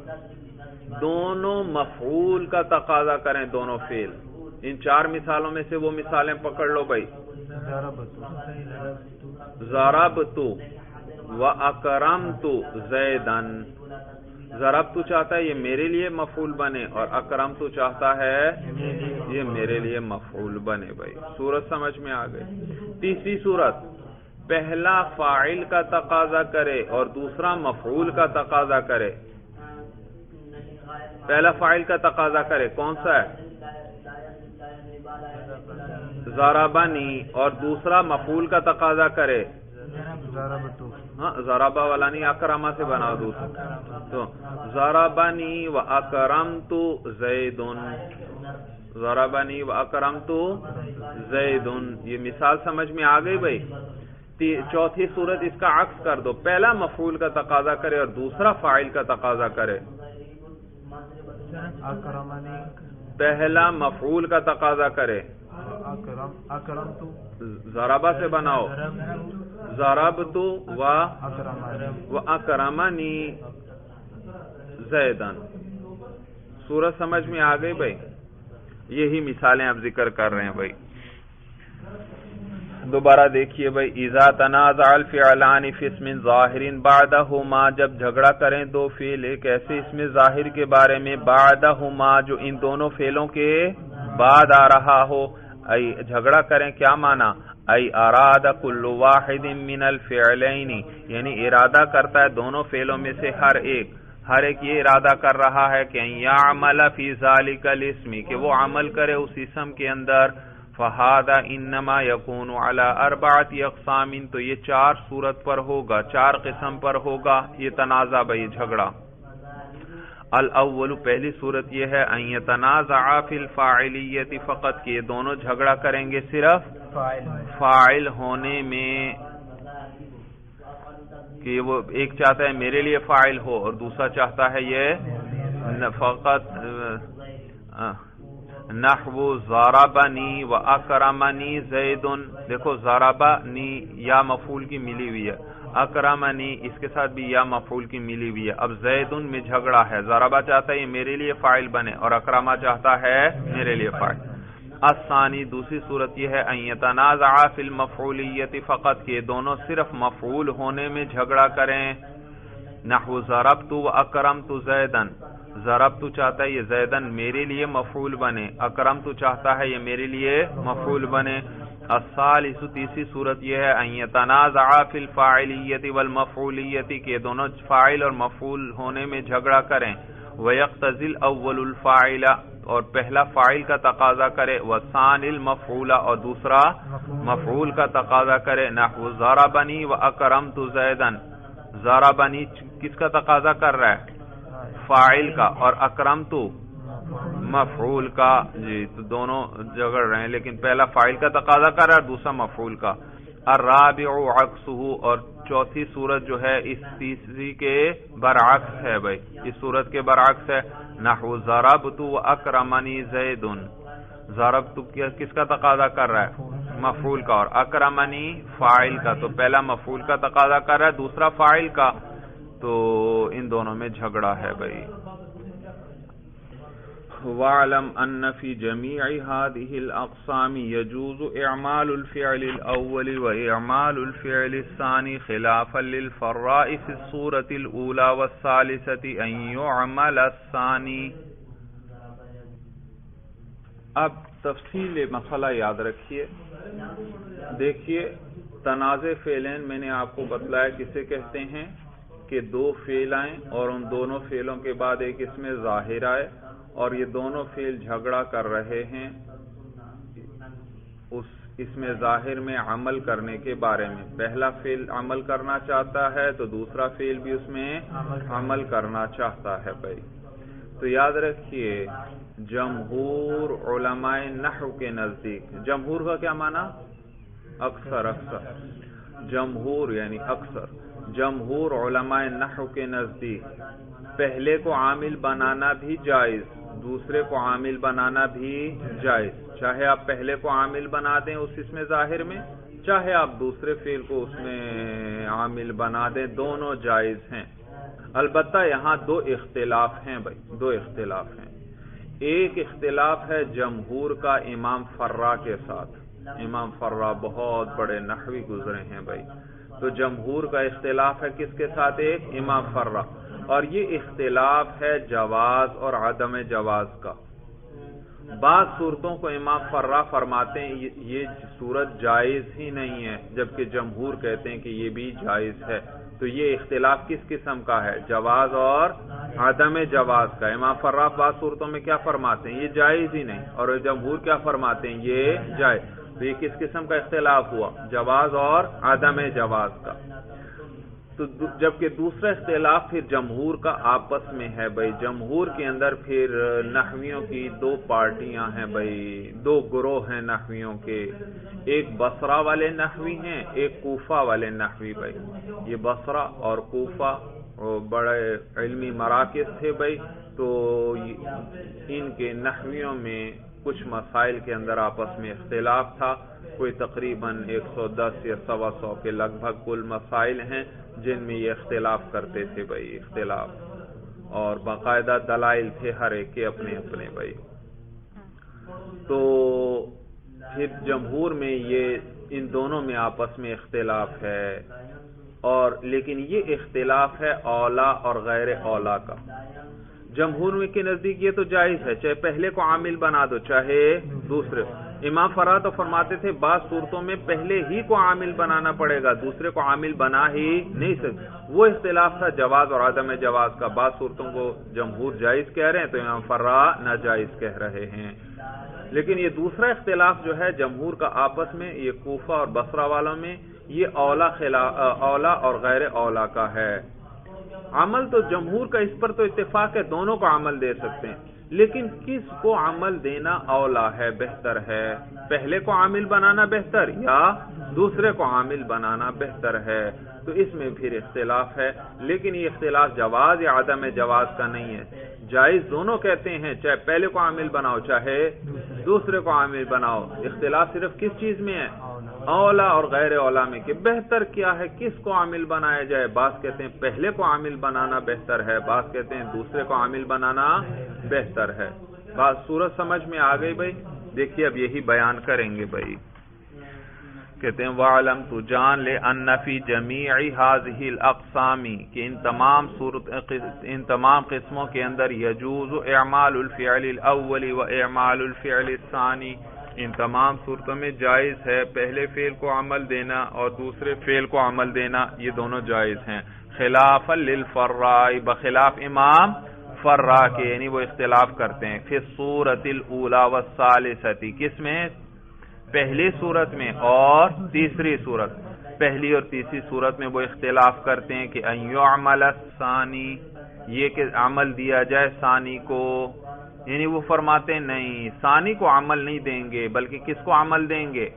دونوں مفعول کا تقاضا کریں, دونوں فعل. ان چار مثالوں میں سے وہ مثالیں پکڑ لو بھائی. ضربت و اکرمت زیدن. ضربت چاہتا ہے یہ میرے لیے مفعول بنے اور اکرمت چاہتا ہے یہ میرے لیے مفعول بنے. بھائی صورت سمجھ میں آ گئی. تیسری صورت پہلا فاعل کا تقاضا کرے اور دوسرا مفعول کا تقاضا کرے. پہلا فاعل کا تقاضا کرے کون سا ہے؟ ضربنی. اور دوسرا مفعول کا تقاضا کرے ضربہ والا نہیں, اکرما سے بنا دوسرا. تو ضربنی و اکرمت زیدن. ضربنی و اکرمت زیدن. یہ مثال سمجھ میں آ گئی بھائی. چوتھی صورت اس کا عکس کر دو. پہلا مفعول کا تقاضا کرے اور دوسرا فاعل کا تقاضا کرے. پہلا مفعول کا تقاضا کرے, ضربہ سے بناؤ, ضربت و اکرمنی زیدن. صورت سمجھ میں آ گئی بھائی. یہی مثالیں اب ذکر کر رہے ہیں بھائی. دوبارہ دیکھیے بھائی. اذا تنازع الفعلان فی اسم ظاہر بعدہما, جب جھگڑا کریں دو فعل ایک ایسے اسم ظاہر کے بارے میں, بعدہما جو ان دونوں فعلوں کے بعد آ رہا ہو. ای جھگڑا کریں کیا معنی؟ ای اراد کل واحد من الفعلین, یعنی ارادہ کرتا ہے دونوں فعلوں میں سے ہر ایک یہ ارادہ کر رہا ہے کہ یعمل فی ذالک الاسم, کہ وہ عمل کرے اس اسم کے اندر. فہذا انما یکون علی اربعۃ اقسام, تو یہ چار صورت پر ہوگا, چار قسم پر ہوگا یہ تنازع بھائی جھگڑا. الاول پہلی صورت یہ ہے ان یتنازع فی الفاعلیت فقط, کہ یہ دونوں جھگڑا کریں گے صرف فاعل ہونے میں, کہ وہ ایک چاہتا ہے میرے لیے فاعل ہو اور دوسرا چاہتا ہے یہ فقط. نحو ضربنی و اکرمنی زیدن. دیکھو ضربنی یا مفعول کی ملی ہوئی ہے, اکرمنی اس کے ساتھ بھی یا مفعول کی ملی ہوئی ہے. اب زیدن میں جھگڑا ہے, ضربہ چاہتا ہے یہ میرے لیے فاعل بنے اور اکرما چاہتا ہے میرے لیے فاعل. الثانی دوسری صورت یہ ہے ان یتنازع فی المفعولیت فقط, کہ دونوں صرف مفعول ہونے میں جھگڑا کریں. نحو ضربت و اکرمت زیدن. ضربت چاہتا ہے یہ زیدن میرے لیے مفعول بنے, اکرمت چاہتا ہے یہ میرے لیے مفعول بنے. الثالث تیسری صورت یہ ہے ان یتنازع فی الفاعلیت والمفعولیت, کہ دونوں فاعل اور مفعول ہونے میں جھگڑا کریں. ویقتضی الاول الفاعل, اور پہلا فاعل کا تقاضا کرے, والثانی المفعول, اور دوسرا مفعول کا تقاضا کرے. نحو ضربنی و اکرمت زیدن. ضربنی کس کا تقاضا کر رہا ہے؟ فاعل کا, اور اکرمت مفعول کا. جی تو دونوں جھگڑ رہے ہیں, لیکن پہلا فاعل کا تقاضا کر رہا ہے اور دوسرا مفعول کا. الرابع عکسہ, اور چوتھی صورت جو ہے اس تیسری کے برعکس ہے بھائی, اس صورت کے برعکس ہے. نحو ضربت و اکرمنی زیدن. ضربت کس کا تقاضا کر رہا ہے؟ مفعول کا, اور اکرمنی فاعل کا. تو پہلا مفعول کا تقاضا کر رہا ہے, دوسرا فاعل کا, تو ان دونوں میں جھگڑا ہے بھائی. وَاعْلَمْ أَنَّ فِي جَمِيعِ هَذِهِ الْأَقْسَامِ يَجُوزُ إِعْمَالُ الْفِعْلِ الْأَوَّلِ وَإِعْمَالُ الْفِعْلِ الثَّانِي خِلَافًا لِلْفَرَّاءِ فِي الصُّورَةِ الْأُولَى وَالثَّالِثَةِ أَنْ يُعْمَلَ الثَّانِي. اب تفصیل مسئلہ یاد رکھیے. دیکھیے تنازع فعلین میں نے آپ کو بتلایا کسے کہتے ہیں, کہ دو فعل آئیں اور ان دونوں فعلوں کے بعد ایک اس میں ظاہر آئے اور یہ دونوں فعل جھگڑا کر رہے ہیں اس میں ظاہر میں عمل کرنے کے بارے میں. پہلا فعل عمل کرنا چاہتا ہے تو دوسرا فعل بھی اس میں عمل کرنا چاہتا ہے بھائی. تو یاد رکھیے جمہور علماء نحو کے نزدیک، جمہور کا کیا معنی؟ اکثر. جمہور یعنی اکثر. جمہور علماء نحو کے نزدیک پہلے کو عامل بنانا بھی جائز، دوسرے کو عامل بنانا بھی جائز. چاہے آپ پہلے کو عامل بنا دیں اس اسم ظاہر میں، چاہے آپ دوسرے فعل کو اس میں عامل بنا دیں، دونوں جائز ہیں. البتہ یہاں دو اختلاف ہیں بھائی، دو اختلاف ہیں. ایک اختلاف ہے جمہور کا امام فرا کے ساتھ. امام فرا بہت بڑے نحوی گزرے ہیں بھائی. تو جمہور کا اختلاف ہے کس کے ساتھ؟ ایک امام فرا. اور یہ اختلاف ہے جواز اور عدم جواز کا. بعض صورتوں کو امام فرا فرماتے ہیں یہ صورت جائز ہی نہیں ہے، جبکہ جمہور کہتے ہیں کہ یہ بھی جائز ہے. تو یہ اختلاف کس قسم کا ہے؟ جواز اور عدم جواز کا. امام فرا بعض صورتوں میں کیا فرماتے ہیں؟ یہ جائز ہی نہیں. اور جمہور کیا فرماتے ہیں؟ یہ جائز. تو یہ کس قسم کا اختلاف ہوا؟ جواز اور عدم جواز کا. تو جبکہ دوسرا اختلاف پھر جمہور کا آپس میں ہے بھائی. جمہور کے اندر پھر نحویوں کی دو پارٹیاں ہیں بھائی، دو گروہ ہیں نحویوں کے. ایک بصرہ والے نحوی ہیں، ایک کوفہ والے نحوی بھائی. یہ بصرہ اور کوفہ بڑے علمی مراکز تھے بھائی. تو ان کے نحویوں میں کچھ مسائل کے اندر آپس میں اختلاف تھا. کوئی تقریباً 110 یا 125 کے لگ بھگ کل مسائل ہیں جن میں یہ اختلاف کرتے تھے بھائی، اختلاف. اور باقاعدہ دلائل تھے ہر ایک کے اپنے اپنے بھائی. تو پھر جمہور میں یہ ان دونوں میں آپس میں اختلاف ہے. اور لیکن یہ اختلاف ہے اولا اور غیر اولا کا. جمہور میں کے نزدیک یہ تو جائز ہے، چاہے پہلے کو عامل بنا دو چاہے دوسرے. امام فرا تو فرماتے تھے بعض صورتوں میں پہلے ہی کو عامل بنانا پڑے گا، دوسرے کو عامل بنا ہی نہیں سکتے. وہ اختلاف تھا جواز اور عدم جواز کا. بعض صورتوں کو جمہور جائز کہہ رہے ہیں تو امام فرا ناجائز کہہ رہے ہیں. لیکن یہ دوسرا اختلاف جو ہے جمہور کا آپس میں، یہ کوفہ اور بصرہ والوں میں، یہ اولا اور غیر اولا کا ہے. عمل تو جمہور کا اس پر تو اتفاق ہے، دونوں کو عمل دے سکتے ہیں. لیکن کس کو عمل دینا اولا ہے، بہتر ہے؟ پہلے کو عامل بنانا بہتر یا دوسرے کو عامل بنانا بہتر ہے؟ تو اس میں پھر اختلاف ہے. لیکن یہ اختلاف جواز یا عدم جواز کا نہیں ہے، جائز دونوں کہتے ہیں، چاہے پہلے کو عامل بناؤ چاہے دوسرے کو عامل بناؤ. اختلاف صرف کس چیز میں ہے؟ اولا اور غیر اولا میں، کہ بہتر کیا ہے، کس کو عامل بنایا جائے. بعض کہتے ہیں پہلے کو عامل بنانا بہتر ہے، بعض کہتے ہیں دوسرے کو عامل بنانا بہتر ہے. بعض صورت سمجھ میں آ گئی بھائی. دیکھیے اب یہی بیان کریں گے بھائی. کہتے ہیں وَعَلَمْ تو جان لے أَنَّ فِي جَمِيعِ هَذِهِ الْأَقْسَامِ کہ ان تمام قسموں کے اندر يَجُوزُ إِعْمَالُ الْفِعْلِ الْأَوَّلِ وَإِعْمَالُ الْفِعْلِ الثَّانِي ان تمام صورتوں میں جائز ہے پہلے فعل کو عمل دینا اور دوسرے فعل کو عمل دینا، یہ دونوں جائز ہیں. خلافا للفراء بخلاف امام فرا کے، یعنی وہ اختلاف کرتے ہیں. فی الصورۃ الاولی والثالثۃ کس میں؟ پہلی صورت میں اور تیسری صورت. پہلی اور تیسری صورت میں وہ اختلاف کرتے ہیں کہ ان یعمل الثانی، یہ کہ عمل دیا جائے ثانی کو. یعنی وہ فرماتے ہیں نہیں، ثانی کو عمل نہیں دیں گے، بلکہ کس کو عمل دیں گے؟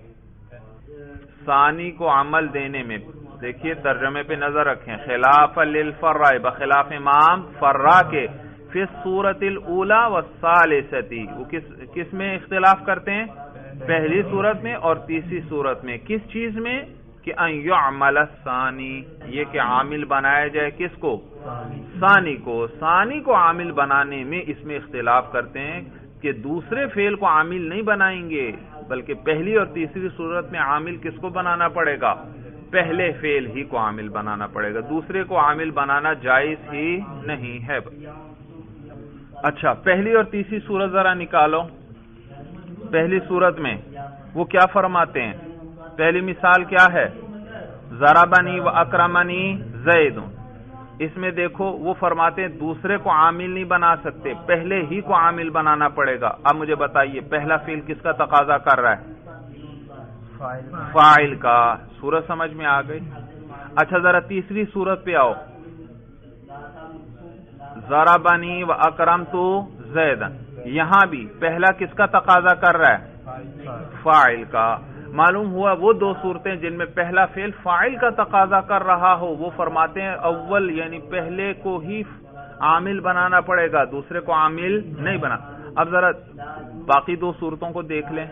ثانی کو عمل دینے میں. دیکھیے ترجمے پہ نظر رکھیں. خلاف للفراء بخلاف امام فرا کے، فی الصورۃ الاولی والثالثۃ وہ کس میں اختلاف کرتے ہیں؟ پہلی صورت میں اور تیسری صورت میں. کس چیز میں؟ کہ ان یعمل الثانی، یہ کہ عامل بنایا جائے کس کو؟ ثانی کو. ثانی کو عامل بنانے میں اس میں اختلاف کرتے ہیں کہ دوسرے فعل کو عامل نہیں بنائیں گے، بلکہ پہلی اور تیسری صورت میں عامل کس کو بنانا پڑے گا؟ پہلے فعل ہی کو عامل بنانا پڑے گا، دوسرے کو عامل بنانا جائز ہی نہیں ہے. اچھا پہلی اور تیسری صورت ذرا نکالو. پہلی صورت میں وہ کیا فرماتے ہیں؟ پہلی مثال کیا ہے؟ ضربنی و اکرمنی زید. اس میں دیکھو وہ فرماتے ہیں دوسرے کو عامل نہیں بنا سکتے، پہلے ہی کو عامل بنانا پڑے گا۔ اب مجھے بتائیے پہلا فعل کس کا تقاضا کر رہا ہے؟ فاعل کا۔ صورت سمجھ میں آ گئی؟ اچھا ذرا تیسری صورت پہ آؤ، ضربنی و اکرمت زیدن، یہاں بھی پہلا کس کا تقاضا کر رہا ہے؟ فاعل کا۔ معلوم ہوا وہ دو صورتیں جن میں پہلا فعل فاعل کا تقاضا کر رہا ہو وہ فرماتے ہیں اول یعنی پہلے کو ہی عامل بنانا پڑے گا، دوسرے کو عامل نہیں بنا۔ اب ذرا باقی دو صورتوں کو دیکھ لیں۔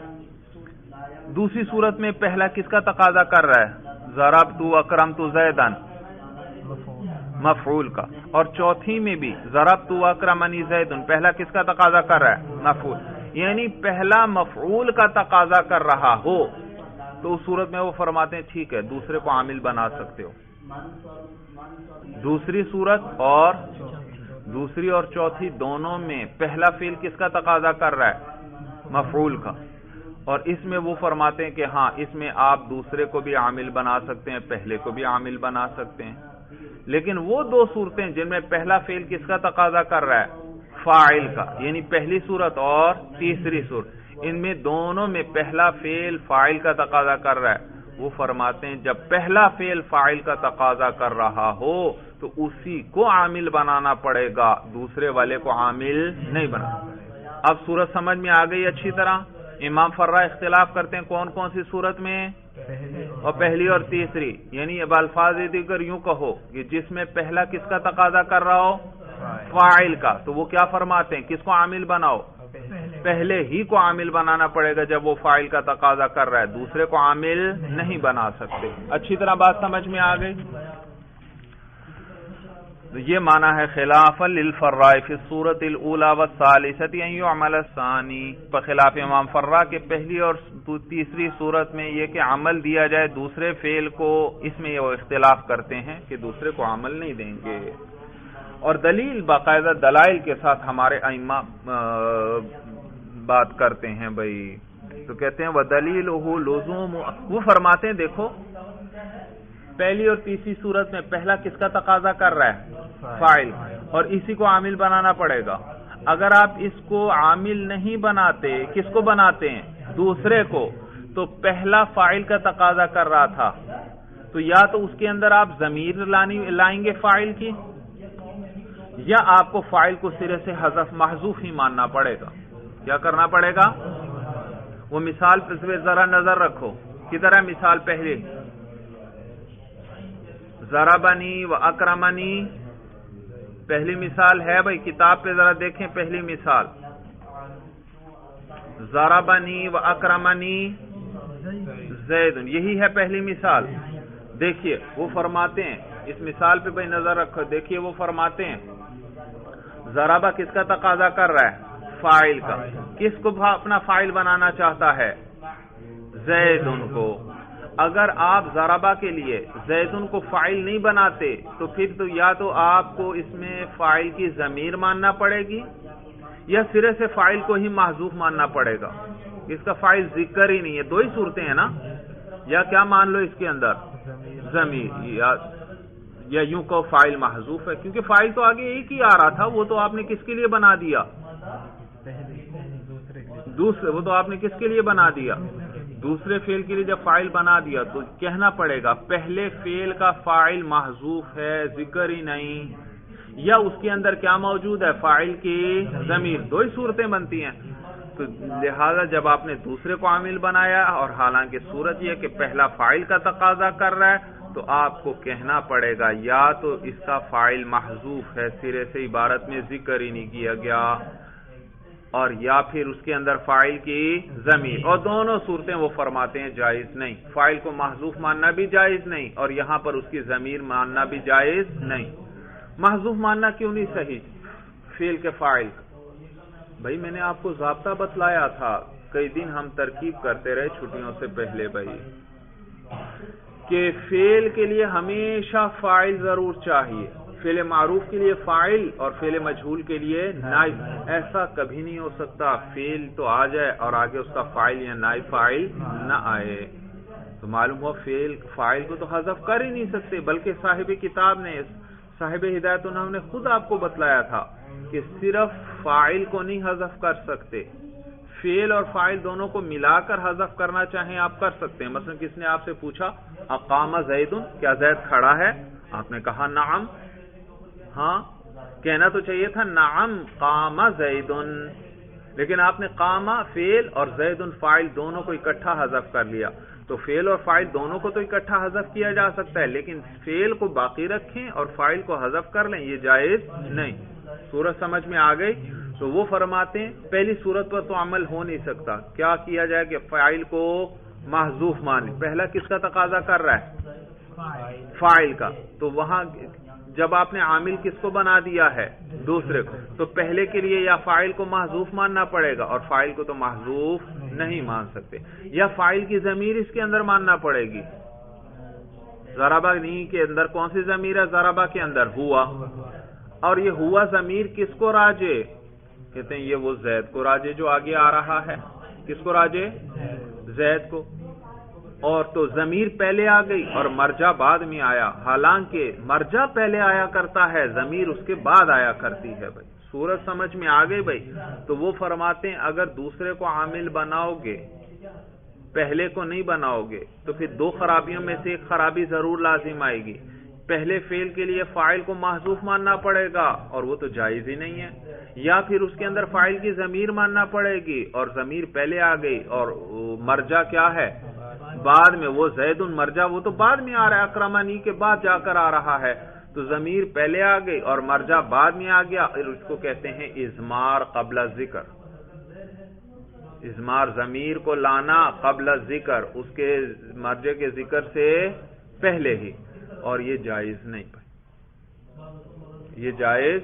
دوسری صورت میں پہلا کس کا تقاضا کر رہا ہے؟ ضربت اکرمت زیدن، مفعول کا۔ اور چوتھی میں بھی ضربت اکرمنی زیدن، پہلا کس کا تقاضا کر رہا ہے؟ مفعول۔ یعنی پہلا مفعول کا تقاضا کر رہا ہو تو اس صورت میں وہ فرماتے ہیں ٹھیک ہے دوسرے کو عامل بنا سکتے ہو۔ دوسری صورت اور دوسری اور چوتھی دونوں میں پہلا فعل کس کا تقاضا کر رہا ہے؟ مفعول کا، اور اس میں وہ فرماتے ہیں کہ ہاں اس میں آپ دوسرے کو بھی عامل بنا سکتے ہیں، پہلے کو بھی عامل بنا سکتے ہیں۔ لیکن وہ دو صورتیں جن میں پہلا فعل کس کا تقاضا کر رہا ہے؟ فاعل کا، یعنی پہلی صورت اور تیسری صورت، ان میں دونوں میں پہلا فعل فاعل کا تقاضا کر رہا ہے۔ وہ فرماتے ہیں جب پہلا فعل فاعل کا تقاضا کر رہا ہو تو اسی کو عامل بنانا پڑے گا، دوسرے والے کو عامل نہیں بنا۔ اب صورت سمجھ میں آ گئی اچھی طرح؟ امام فرا اختلاف کرتے ہیں کون کون سی صورت میں؟ اور پہلی اور تیسری، یعنی اب الفاظ دیگر یوں کہو کہ جس میں پہلا کس کا تقاضا کر رہا ہو؟ فاعل کا، تو وہ کیا فرماتے ہیں کس کو عامل بناؤ؟ پہلے ہی کو عامل بنانا پڑے گا جب وہ فاعل کا تقاضا کر رہا ہے، دوسرے کو عامل نہیں بنا سکتے۔ اچھی طرح بات سمجھ میں آ گئی؟ تو یہ معنی ہے خلافا للفراء فی الصورۃ الاولی والثالثۃ ان یعمل الثانی، بخلاف امام فرا کے پہلی اور تیسری صورت میں یہ کہ عمل دیا جائے دوسرے فعل کو، اس میں وہ اختلاف کرتے ہیں کہ دوسرے کو عمل نہیں دیں گے۔ اور دلیل باقاعدہ دلائل کے ساتھ ہمارے ائمہ بات کرتے ہیں بھائی، تو کہتے ہیں وَدَلِيلُهُ لُزُومُ، وہ فرماتے ہیں دیکھو پہلی اور تیسری صورت میں پہلا کس کا تقاضا کر رہا ہے؟ فاعل، اور اسی کو عامل بنانا پڑے گا۔ اگر آپ اس کو عامل نہیں بناتے، کس کو بناتے ہیں؟ دوسرے کو، تو پہلا فاعل کا تقاضا کر رہا تھا، تو یا تو اس کے اندر آپ ضمیر لائیں گے فاعل کی، یا آپ کو فاعل کو سرے سے حذف محذوف ہی ماننا پڑے گا۔ کیا کرنا پڑے گا؟ وہ مثال پہ ذرا نظر رکھو، کدھر ہے مثال؟ پہلے ضربنی و اکرمنی، پہلی مثال ہے بھائی، کتاب پہ ذرا دیکھیں پہلی مثال، ضربنی و اکرمنی زید، یہی ہے پہلی مثال۔ دیکھیے وہ فرماتے ہیں، اس مثال پہ بھائی نظر رکھو، دیکھیے وہ فرماتے ہیں ضربہ کس کا تقاضا کر رہا ہے؟ فاعل کا۔ کس کو اپنا فاعل بنانا چاہتا ہے؟ زیدن کو۔ اگر آپ ضربہ کے لیے زیدن کو فاعل نہیں بناتے تو پھر تو یا تو آپ کو اس میں فاعل کی ضمیر ماننا پڑے گی یا سرے سے فاعل کو ہی محذوف ماننا پڑے گا، اس کا فاعل ذکر ہی نہیں ہے۔ دو ہی صورتیں ہیں نا، یا کیا مان لو اس کے اندر؟ ضمیر، یا یوں کہ فاعل محذوف ہے، کیونکہ فاعل تو آگے ایک ہی آ رہا تھا، وہ تو آپ نے کس کے لیے بنا دیا؟ دوسرے، وہ تو آپ نے کس کے لیے بنا دیا؟ دوسرے فعل کے لیے جب فاعل بنا دیا تو کہنا پڑے گا پہلے فعل کا فاعل محذوف ہے، ذکر ہی نہیں، یا اس کے اندر کیا موجود ہے؟ فاعل کی ضمیر۔ دو ہی صورتیں بنتی ہیں، تو لہذا جب آپ نے دوسرے کو عامل بنایا اور حالانکہ صورت یہ کہ پہلا فاعل کا تقاضا کر رہا ہے تو آپ کو کہنا پڑے گا یا تو اس کا فاعل محذوف ہے، سرے سے عبارت میں ذکر ہی نہیں کیا گیا، اور یا پھر اس کے اندر فاعل کی ضمیر، اور دونوں صورتیں وہ فرماتے ہیں جائز نہیں، فاعل کو محذوف ماننا بھی جائز نہیں اور یہاں پر اس کی ضمیر ماننا بھی جائز نہیں۔ محذوف ماننا کیوں نہیں صحیح فعل کے فاعل؟ بھائی میں نے آپ کو ضابطہ بتلایا تھا، کئی دن ہم ترکیب کرتے رہے چھٹیوں سے پہلے بھائی، کہ فعل کے لیے ہمیشہ فاعل ضرور چاہیے، فعل معروف کے لیے فاعل اور فعل مجہول کے لیے نائب۔ ایسا کبھی نہیں ہو سکتا فعل تو آ جائے اور آگے اس کا فاعل یا نائب فاعل نہ آئے، تو معلوم ہوا فاعل کو تو حذف کر ہی نہیں سکتے، بلکہ صاحب کتاب نے صاحب ہدایت انہوں نے خود آپ کو بتلایا تھا کہ صرف فاعل کو نہیں حذف کر سکتے، فعل اور فاعل دونوں کو ملا کر حذف کرنا چاہیں آپ کر سکتے ہیں۔ مثلا کس نے آپ سے پوچھا اقام زید، کیا زید کھڑا ہے؟ آپ نے کہا نعم، ہاں کہنا تو چاہیے تھا نعم قام زید، لیکن آپ نے قام فعل اور زید فاعل دونوں کو اکٹھا حذف کر لیا۔ تو فعل اور فاعل دونوں کو تو اکٹھا حذف کیا جا سکتا ہے، لیکن فعل کو باقی رکھیں اور فاعل کو حذف کر لیں، یہ جائز نہیں۔ صورت سمجھ میں آ گئی؟ تو وہ فرماتے ہیں پہلی صورت پر تو عمل ہو نہیں سکتا، کیا کیا جائے کہ فاعل کو محذوف مان لیں۔ پہلا کس کا تقاضا کر رہا ہے؟ فاعل کا۔ تو وہاں جب آپ نے عامل کس کو بنا دیا ہے؟ دوسرے کو، تو پہلے کے لیے یا فاعل کو محذوف ماننا پڑے گا، اور فاعل کو تو محذوف نہیں مان سکتے، یا فاعل کی ضمیر اس کے اندر ماننا پڑے گی۔ ضربہ نہیں کے اندر کون سی ضمیر ہے؟ ضربہ کے اندر ہوا، اور یہ ہوا ضمیر کس کو راجے؟ کہتے ہیں یہ وہ زید کو راجے جو آگے آ رہا ہے۔ کس کو راجے؟ زید کو۔ اور تو ضمیر پہلے آ گئی اور مرجع بعد میں آیا، حالانکہ مرجع پہلے آیا کرتا ہے، ضمیر اس کے بعد آیا کرتی ہے۔ بھائی صورت سمجھ میں آ گئی بھائی؟ تو وہ فرماتے ہیں اگر دوسرے کو عامل بناؤ گے، پہلے کو نہیں بناؤ گے، تو پھر دو خرابیوں میں سے ایک خرابی ضرور لازم آئے گی۔ پہلے فعل کے لیے فاعل کو محذوف ماننا پڑے گا، اور وہ تو جائز ہی نہیں ہے، یا پھر اس کے اندر فاعل کی ضمیر ماننا پڑے گی، اور ضمیر پہلے آ گئی، اور مرجع کیا ہے؟ بعد میں۔ وہ زید مرجع وہ تو بعد میں آ رہا ہے، اکرمنی کے بعد جا کر آ رہا ہے، تو ضمیر پہلے آ گئی اور مرجع بعد میں آ گیا، اس کو کہتے ہیں اضمار قبل ذکر۔ اضمار ضمیر کو لانا قبل ذکر، اس کے مرجع کے ذکر سے پہلے ہی، اور یہ جائز نہیں بھائی، یہ جائز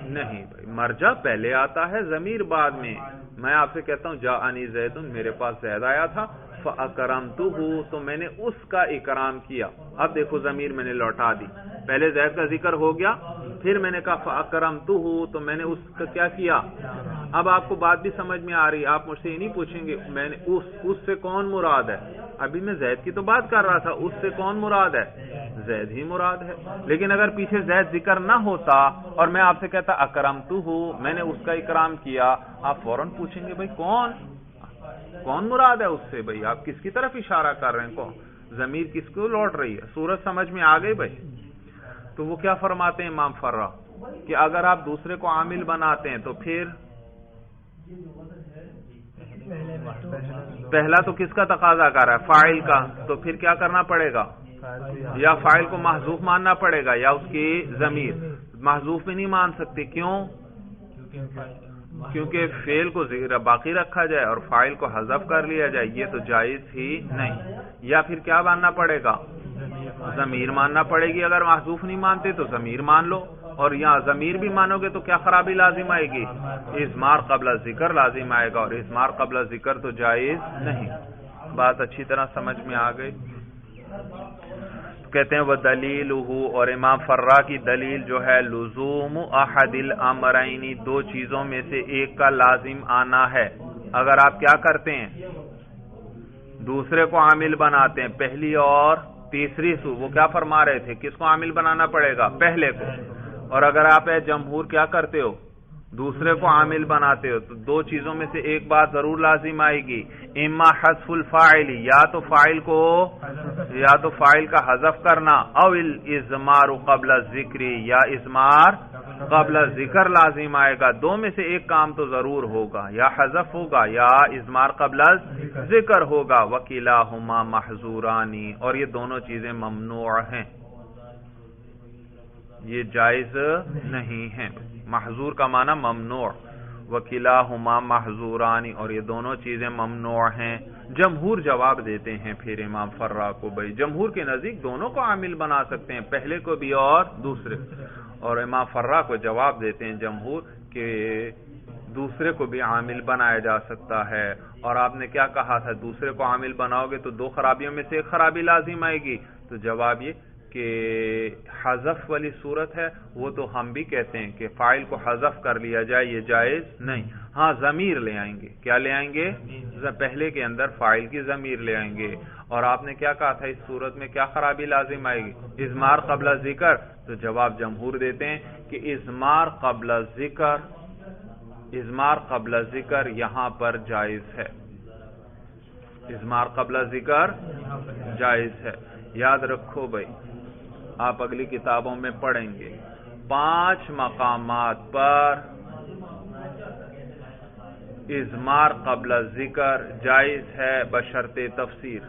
نہیں بھائی۔ مرجع پہلے آتا ہے، ضمیر بعد میں۔ میں آپ سے کہتا ہوں جاءنی زید، میرے پاس زید آیا تھا، فَأَكْرَمْتُهُ، تو میں نے اس کا اکرام کیا۔ اب دیکھو ضمیر میں نے لوٹا دی، پہلے زید کا ذکر ہو گیا، پھر میں نے کہا فَأَكْرَمْتُهُ، تو میں نے اس کا کیا کیا؟ اب آپ کو بات بھی سمجھ میں آ رہی، آپ مجھ سے یہ نہیں پوچھیں گے میں نے اس سے کون مراد ہے، ابھی میں زید کی تو بات کر رہا تھا، اس سے کون مراد ہے؟ زید ہی مراد ہے۔ لیکن اگر پیچھے زید ذکر نہ ہوتا اور میں آپ سے کہتا اکرمتہ، میں نے اس کا اکرام کیا، آپ فوراً پوچھیں گے بھائی کون مراد ہے اس سے؟ بھائی آپ کس کی طرف اشارہ کر رہے ہیں، کون ضمیر کس کو لوٹ رہی ہے؟ صورت سمجھ میں آ گئی بھائی؟ تو وہ کیا فرماتے ہیں امام فرا کہ اگر آپ دوسرے کو عامل بناتے ہیں تو پھر پہلا تو کس کا تقاضا کر رہا ہے؟ فاعل کا، تو پھر کیا کرنا پڑے گا؟ یا فاعل کو محذوف ماننا پڑے گا، یا اس کی ضمیر محذوف بھی نہیں مان سکتے۔ کیوں؟ کیونکہ فعل کو باقی رکھا جائے اور فاعل کو حذف کر لیا جائے، یہ تو جائز ہی نہیں۔ یا پھر کیا ماننا پڑے گا؟ ضمیر ماننا پڑے گی۔ اگر محذوف نہیں مانتے تو ضمیر مان لو، اور یہاں ضمیر بھی مانو گے تو کیا خرابی لازم آئے گی؟ اضمار قبل ذکر لازم آئے گا، اور اضمار قبل ذکر تو جائز نہیں۔ بات اچھی طرح سمجھ میں آ گئی؟ کہتے ہیں وہ دلیل اور امام فرا کی دلیل جو ہے لزوم احد الامرین، دو چیزوں میں سے ایک کا لازم آنا ہے۔ اگر آپ کیا کرتے ہیں؟ دوسرے کو عامل بناتے ہیں، پہلی اور تیسری سو، وہ کیا فرما رہے تھے؟ کس کو عامل بنانا پڑے گا؟ پہلے کو۔ اور اگر آپ جمہور کیا کرتے ہو؟ دوسرے کو عامل بناتے ہو، تو دو چیزوں میں سے ایک بات ضرور لازم آئے گی، اما حذف الفاعل، یا تو فاعل کا حذف کرنا، او الاضمار قبل الذکر، یا اضمار قبل ذکر لازم آئے گا۔ دو میں سے ایک کام تو ضرور ہوگا، یا حذف ہوگا یا اضمار قبل ذکر ہوگا۔ وکلاہما محظورانی، اور یہ دونوں چیزیں ممنوع ہیں، یہ جائز نہیں ہیں۔ محظور کا معنی ممنوع، وکلاہما محظورانی، اور یہ دونوں چیزیں ممنوع ہیں۔ جمہور جواب دیتے ہیں پھر امام فرا کو، بھائی جمہور کے نزدیک دونوں کو عامل بنا سکتے ہیں، پہلے کو بھی اور دوسرے، اور امام فرا کو جواب دیتے ہیں جمہور کہ دوسرے کو بھی عامل بنایا جا سکتا ہے۔ اور آپ نے کیا کہا تھا؟ دوسرے کو عامل بناؤ گے تو دو خرابیوں میں سے ایک خرابی لازم آئے گی، تو جواب یہ کہ حذف والی صورت ہے وہ تو ہم بھی کہتے ہیں کہ فاعل کو حذف کر لیا جائے، یہ جائز نہیں. ہاں ضمیر لے آئیں گے. کیا لے آئیں گے؟ پہلے کے اندر فاعل کی ضمیر لے آئیں گے. اور آپ نے کیا کہا تھا اس صورت میں کیا خرابی لازم آئے گی؟ اضمار قبل ذکر. تو جواب جمہور دیتے ہیں کہ اضمار قبل ذکر یہاں پر جائز ہے. اضمار قبل ذکر جائز ہے. یاد رکھو بھائی، آپ اگلی کتابوں میں پڑھیں گے 5 مقامات پر اضمار قبل ذکر جائز ہے بشرط تفسیر.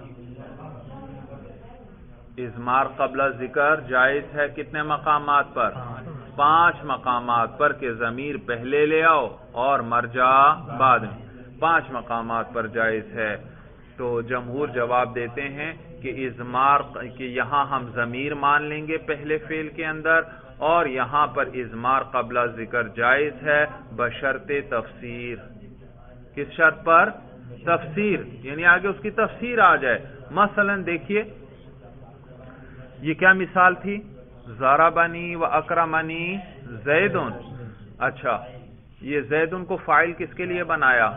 اضمار قبل ذکر جائز ہے کتنے مقامات پر؟ 5 مقامات پر کہ ضمیر پہلے لے آؤ اور مرجع بعد میں. 5 مقامات پر جائز ہے. تو جمہور جواب دیتے ہیں کہ کہ یہاں ہم ضمیر مان لیں گے پہلے فعل کے اندر، اور یہاں پر اضمار قبل ذکر جائز ہے بشرط تفسیر. کس شرط پر؟ تفسیر، یعنی آگے اس کی تفسیر آ جائے. مثلا دیکھیے یہ کیا مثال تھی؟ ضربنی و اکرمنی زید. اچھا، یہ زید کو فاعل کس کے لیے بنایا؟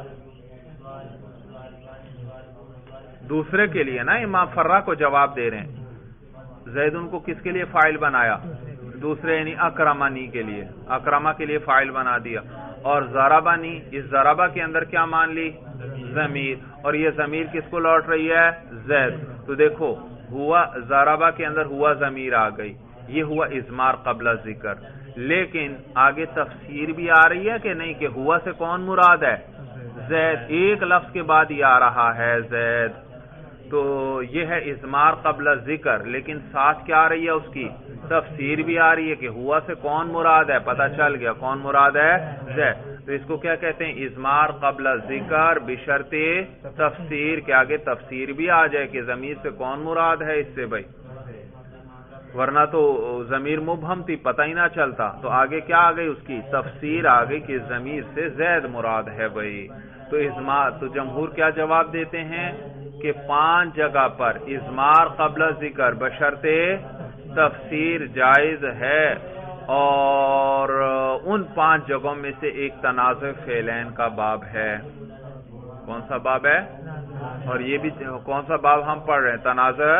دوسرے کے لیے نا. امام فرا کو جواب دے رہے ہیں. زید کو کس کے لیے فاعل بنایا؟ دوسرے، یعنی اکرمنی کے لیے. اکرما کے لیے فاعل بنا دیا. اور ضربنی، اس ضربہ کے اندر کیا مان لی؟ ضمیر. اور یہ ضمیر کس کو لوٹ رہی ہے؟ زید. تو دیکھو ہوا ضربہ کے اندر ہوا ضمیر آ گئی. یہ ہوا اضمار قبل ذکر. لیکن آگے تفسیر بھی آ رہی ہے کہ نہیں، کہ ہوا سے کون مراد ہے؟ زید. ایک لفظ کے بعد یہ آ رہا ہے زید. تو یہ ہے اضمار قبل ذکر، لیکن ساتھ کیا آ رہی ہے؟ اس کی تفسیر بھی آ رہی ہے کہ ہوا سے کون مراد ہے. پتہ چل گیا کون مراد ہے؟ زید. تو اس کو کیا کہتے ہیں؟ اضمار قبل ذکر بشرط تفسیر، کہ آگے تفسیر بھی آ جائے کہ ضمیر سے کون مراد ہے اس سے بھائی. ورنہ تو ضمیر مبہم تھی، پتہ ہی نہ چلتا. تو آگے کیا آ گئی؟ اس کی تفسیر آ گئی کہ ضمیر سے زید مراد ہے بھائی. تو جمہور کیا جواب دیتے ہیں کہ 5 جگہ پر اضمار قبل ذکر بشرط تفسیر جائز ہے. اور ان 5 جگہوں میں سے ایک تنازع فعلین کا باب ہے. کون سا باب ہے؟ اور یہ بھی کون سا باب ہم پڑھ رہے ہیں؟ تنازع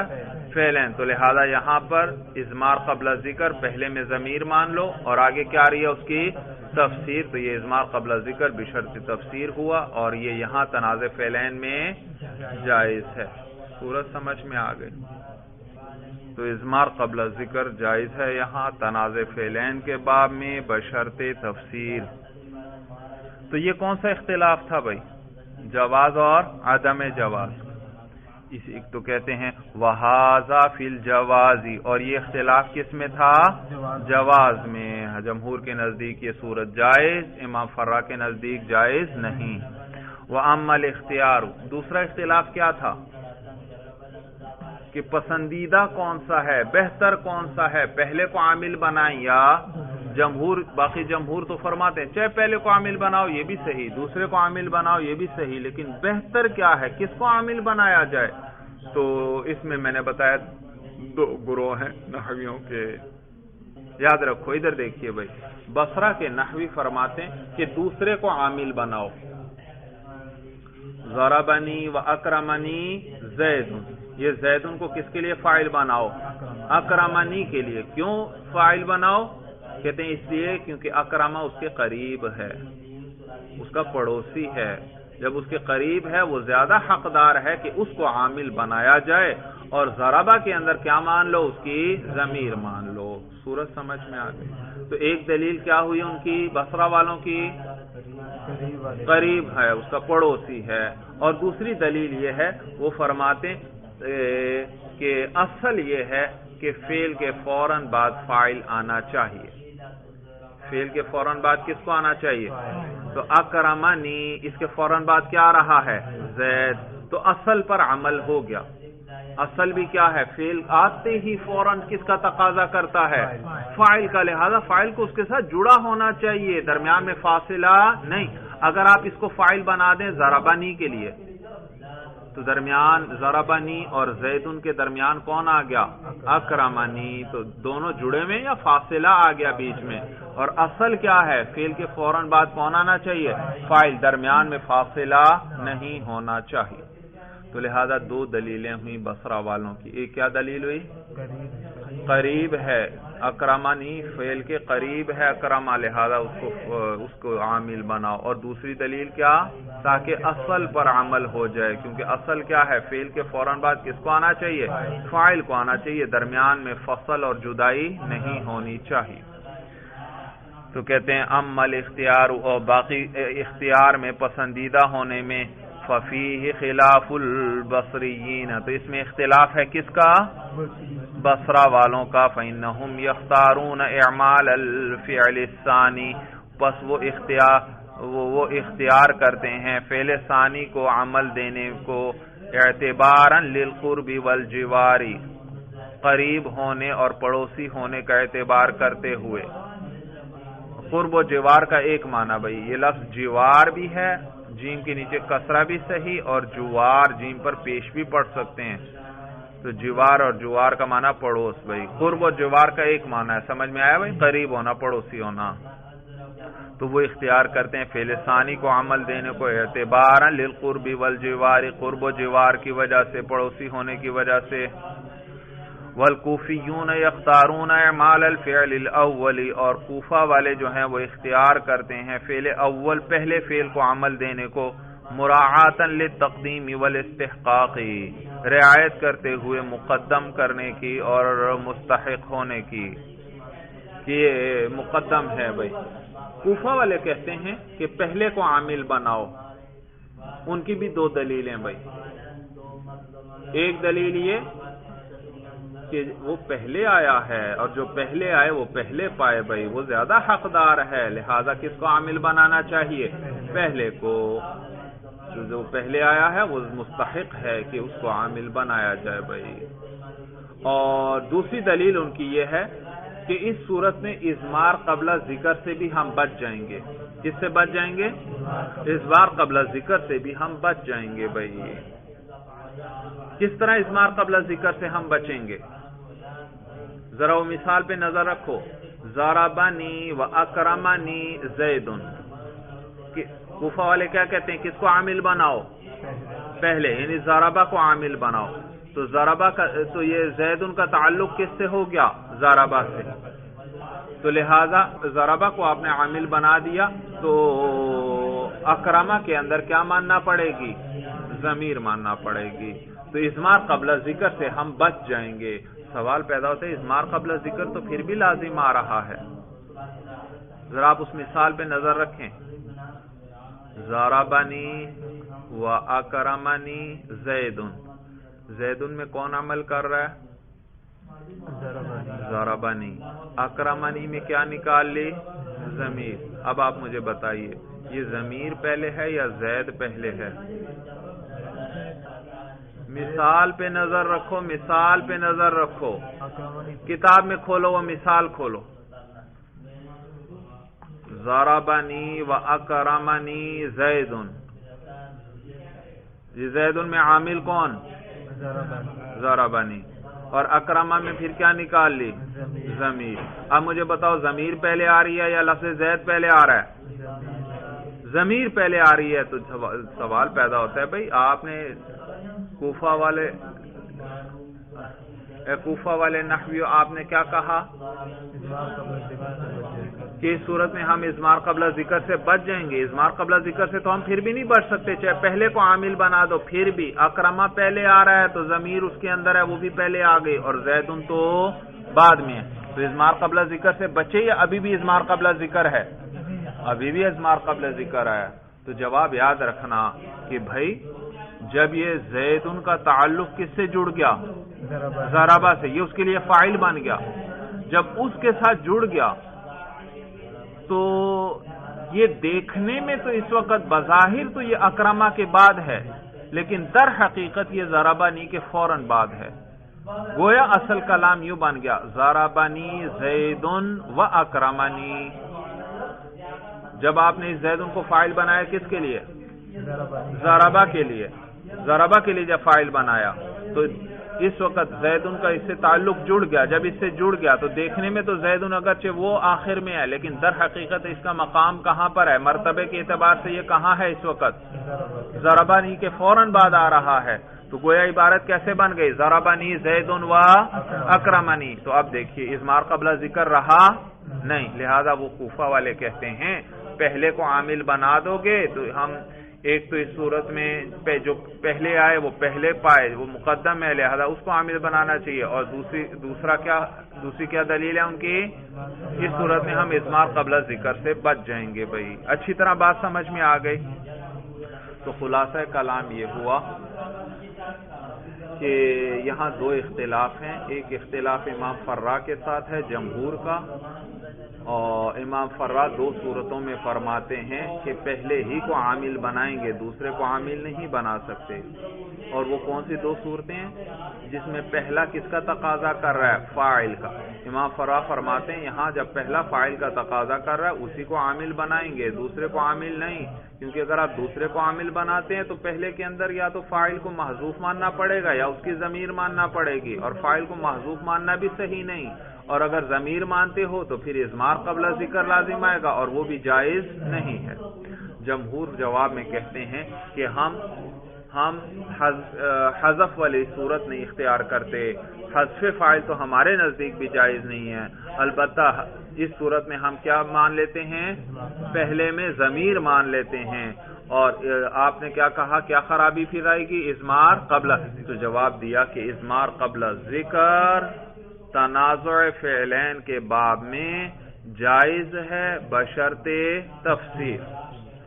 فعلین. تو لہذا یہاں پر اضمار قبل ذکر پہلے میں ضمیر مان لو، اور آگے کیا آ رہی ہے؟ اس کی تفسیر. تو یہ اضمار قبل ذکر بشرط تفسیر ہوا، اور یہ یہاں تنازع فعلین میں جائز ہے. صورت سمجھ میں آ گئی. تو اضمار قبل ذکر جائز ہے یہاں تنازع فعلین کے باب میں بشرط تفسیر. تو یہ کون سا اختلاف تھا بھائی؟ جواز اور عدم جواز. اسی تو کہتے ہیں وَهَذَا فِي الْجَوَازِ. اور یہ اختلاف کس میں تھا؟ جواز میں. جمہور کے نزدیک یہ صورت جائز، امام فرا کے نزدیک جائز نہیں. وَأَمَّا الْاخْتِيَارُ. دوسرا اختلاف کیا تھا؟ کہ پسندیدہ کون سا ہے، بہتر کون سا ہے، پہلے کو عامل بنائیں یا باقی جمہور تو فرماتے ہیں چاہے پہلے کو عامل بناؤ یہ بھی صحیح، دوسرے کو عامل بناؤ یہ بھی صحیح، لیکن بہتر کیا ہے، کس کو عامل بنایا جائے؟ تو اس میں نے بتایا 2 گروہ ہیں نحویوں کے. یاد رکھو، ادھر دیکھیے بھائی، بصرہ کے نحوی فرماتے ہیں کہ دوسرے کو عامل بناؤ. ضربنی و اکرمنی زید. یہ زید کو کس کے لیے فاعل بناؤ؟ اکرمنی کے لیے. کیوں فاعل بناؤ؟ کہتے ہیں اس لیے کیونکہ اکرمہ اس کے قریب ہے، اس کا پڑوسی ہے. جب اس کے قریب ہے وہ زیادہ حقدار ہے کہ اس کو عامل بنایا جائے. اور ضربہ کے اندر کیا مان لو؟ اس کی ضمیر مان لو. صورت سمجھ میں آ گئی. تو ایک دلیل کیا ہوئی ان کی، بصرہ والوں کی؟ قریب ہے، اس کا پڑوسی ہے. اور دوسری دلیل یہ ہے، وہ فرماتے کہ اصل یہ ہے کہ فعل کے فوراً بعد فاعل آنا چاہیے. فعل کے فوراً بعد کس کو آنا چاہیے؟ تو اکرمنی، اس کے فوراً بعد کیا آ رہا ہے؟ زید. تو اصل پر عمل ہو گیا. اصل بھی کیا ہے؟ فعل آتے ہی فوراً کس کا تقاضا کرتا ہے؟ فاعل کا. لہذا فاعل کو اس کے ساتھ جڑا ہونا چاہیے، درمیان میں فاصلہ نہیں. اگر آپ اس کو فاعل بنا دیں ضربنی کے لیے تو درمیان ضربنی اور زیدن کے درمیان کون آ گیا؟ اکرمنی. تو دونوں جڑے ہوئے یا فاصلہ آ گیا بیچ میں؟ اور اصل کیا ہے؟ فعل کے فوراً بعد کون آنا چاہیے؟ فاعل. درمیان میں فاصلہ نہیں ہونا چاہیے. تو لہذا دو دلیلیں ہوئی بصرہ والوں کی. ایک کیا دلیل ہوئی؟ قریب ہے اکرمنی، فعل کے قریب ہے اکرما، لہذا اس کو عامل بناؤ. اور دوسری دلیل کیا؟ تاکہ اصل پر عمل ہو جائے، کیونکہ اصل کیا ہے؟ فعل کے فوراً بعد کس کو آنا چاہیے؟ فاعل کو آنا چاہیے. درمیان میں فصل اور جدائی نہیں ہونی چاہیے. تو کہتے ہیں اما الاختیار، اور باقی اختیار میں پسندیدہ ہونے میں، ففیہ خلاف البصریین، تو اس میں اختلاف ہے کس کا؟ بصرہ والوں کا. فإنہم یختارون اعمال الفعل الثانی، پس وہ اختیار کرتے ہیں فعل ثانی کو عمل دینے کو، اعتبارا للقرب والجوار، قریب ہونے اور پڑوسی ہونے کا اعتبار کرتے ہوئے. قرب و جوار کا ایک معنی بھائی، یہ لفظ جوار بھی ہے، جیم کے نیچے کسرہ بھی صحیح، اور جوار جیم پر پیش بھی پڑھ سکتے ہیں. تو جوار اور جوار کا معنی پڑوس بھائی. قرب و جوار کا ایک معنی ہے، سمجھ میں آیا بھائی؟ قریب ہونا، پڑوسی ہونا. تو وہ اختیار کرتے ہیں فعل ثانی کو عمل دینے کو، اعتبارا للقرب والجوار، قرب و جوار کی وجہ سے، پڑوسی ہونے کی وجہ سے. والکوفیون یختارون اعمال الفعل الاول، اور کوفہ والے جو ہیں وہ اختیار کرتے ہیں فعل اول، پہلے فعل کو عمل دینے کو، مراعاتا للتقدیم والاستحقاق، رعایت کرتے ہوئے مقدم کرنے کی اور مستحق ہونے کی. یہ مقدم ہے بھائی. کوفہ والے کہتے ہیں کہ پہلے کو عامل بناؤ. ان کی بھی دو دلیلیں بھائی. ایک دلیل یہ کہ وہ پہلے آیا ہے، اور جو پہلے آئے وہ پہلے پائے بھائی، وہ زیادہ حقدار ہے، لہذا کس کو عامل بنانا چاہیے؟ پہلے کو. جو پہلے آیا ہے وہ مستحق ہے کہ اس کو عامل بنایا جائے بھائی. اور دوسری دلیل ان کی یہ ہے کہ اس صورت میں اضمار قبل ذکر سے بھی ہم بچ جائیں گے. کس سے بچ جائیں گے؟ اضمار قبل ذکر سے بھی ہم بچ جائیں گے بھائی. کس طرح اضمار قبل ذکر سے ہم بچیں گے؟ ذرا وہ مثال پہ نظر رکھو. ضربنی و اکرمنی زید. کوفہ والے کیا کہتے ہیں؟ کس کو عامل بناؤ؟ پہلے، یعنی ضربہ کو عامل بناؤ. تو ضربہ کا، تو یہ زید کا تعلق کس سے ہو گیا؟ ضربہ سے. تو لہذا ضربہ کو آپ نے عامل بنا دیا، تو اکرمہ کے اندر کیا ماننا پڑے گی؟ ضمیر ماننا پڑے گی. تو اضمار قبل ذکر سے ہم بچ جائیں گے. سوال پیدا ہوتا ہے اضمار قبل ذکر تو پھر بھی لازم آ رہا ہے. ذرا آپ اس مثال پہ نظر رکھیں. ضربنی و اکرمنی زید. زیدن میں کون عمل کر رہا ہے؟ ضربنی. اکرمنی میں کیا نکال لی؟ ضمیر. اب آپ مجھے بتائیے یہ ضمیر پہلے ہے یا زید پہلے ہے؟ مثال پہ نظر رکھو، مثال پہ نظر رکھو. کتاب میں کھولو، وہ مثال کھولو. ضربنی و اکرمنی زید. یہ زید میں عامل کون؟ ضربنی. اور اکرمہ میں پھر کیا نکال لی؟ ضمیر. اب مجھے بتاؤ ضمیر پہلے آ رہی ہے یا لفظ زید پہلے آ رہا ہے؟ ضمیر پہلے آ رہی ہے. تو سوال پیدا ہوتا ہے بھائی آپ نے کوفہ والے نحویو آپ نے کیا کہا کہ اس صورت میں ہم اضمار قبل ذکر سے بچ جائیں گے. اضمار قبل ذکر سے تو ہم پھر بھی نہیں بچ سکتے، چاہے پہلے کو عامل بنا دو پھر بھی. اکرمہ پہلے آ رہا ہے تو ضمیر اس کے اندر ہے، وہ بھی پہلے آ گئی، اور زیدن تو بعد میں ہے. تو اضمار قبل ذکر سے بچے یا ابھی بھی اضمار قبل ذکر ہے؟ ابھی بھی اضمار قبل ذکر ہے. تو جواب یاد رکھنا کہ بھائی جب یہ زیدن کا تعلق کس سے جڑ گیا؟ ضربہ سے. یہ اس کے لیے فاعل بن گیا. جب اس کے ساتھ جڑ گیا تو یہ دیکھنے میں تو اس وقت بظاہر تو یہ اکرمہ کے بعد ہے، لیکن در حقیقت یہ ضربنی کے فوراً بعد ہے. گویا اصل کلام یوں بن گیا ضربنی زیدن و اکرمنی. جب آپ نے اس زیدن کو فاعل بنایا کس کے لیے؟ ضربہ کے لیے. ضربہ کے لیے جب فاعل بنایا تو اس وقت زیدن کا اس سے تعلق جڑ گیا. جب اس سے جڑ گیا تو دیکھنے میں تو زیدن اگرچہ وہ آخر میں ہے لیکن در حقیقت اس کا مقام کہاں پر ہے؟ مرتبے کے اعتبار سے یہ کہاں ہے اس وقت؟ ضربانی کے فوراً بعد آ رہا ہے. تو گویا عبارت کیسے بن گئی؟ ضربنی زیدن و اکرمنی. تو اب دیکھیے اضمار قبل ذکر رہا نہیں، لہذا وہ کوفہ والے کہتے ہیں پہلے کو عامل بنا دو گے تو ہم ایک تو اس صورت میں جو پہلے آئے وہ پہلے پائے وہ مقدم ہے، لہذا اس کو عامل بنانا چاہیے. اور دوسری کیا دلیل ہے ان کی؟ اس صورت میں ہم اضمار قبل ذکر سے بچ جائیں گے. بھائی اچھی طرح بات سمجھ میں آ گئی. تو خلاصہ کلام یہ ہوا کہ یہاں دو اختلاف ہیں. ایک اختلاف امام فرا کے ساتھ ہے جمہور کا، اور امام فرا دو صورتوں میں فرماتے ہیں کہ پہلے ہی کو عامل بنائیں گے، دوسرے کو عامل نہیں بنا سکتے. اور وہ کون سی دو صورتیں ہیں جس میں پہلا کس کا تقاضا کر رہا ہے؟ فاعل کا. امام فرا فرماتے ہیں یہاں جب پہلا فاعل کا تقاضا کر رہا ہے اسی کو عامل بنائیں گے، دوسرے کو عامل نہیں. کیونکہ اگر آپ دوسرے کو عامل بناتے ہیں تو پہلے کے اندر یا تو فاعل کو محذوف ماننا پڑے گا یا اس کی ضمیر ماننا پڑے گی، اور فاعل کو محذوف ماننا بھی صحیح نہیں. اور اگر ضمیر مانتے ہو تو پھر اضمار قبل ذکر لازم آئے گا اور وہ بھی جائز نہیں ہے. جمہور جواب میں کہتے ہیں کہ ہم حذف والی صورت نہیں اختیار کرتے. حذف فاعل تو ہمارے نزدیک بھی جائز نہیں ہے، البتہ اس صورت میں ہم کیا مان لیتے ہیں؟ پہلے میں ضمیر مان لیتے ہیں. اور آپ نے کیا کہا، کیا خرابی پھر آئے گی؟ اضمار قبل. تو جواب دیا کہ اضمار قبل ذکر تنازع فعلین کے باب میں جائز ہے بشرط تفسیر.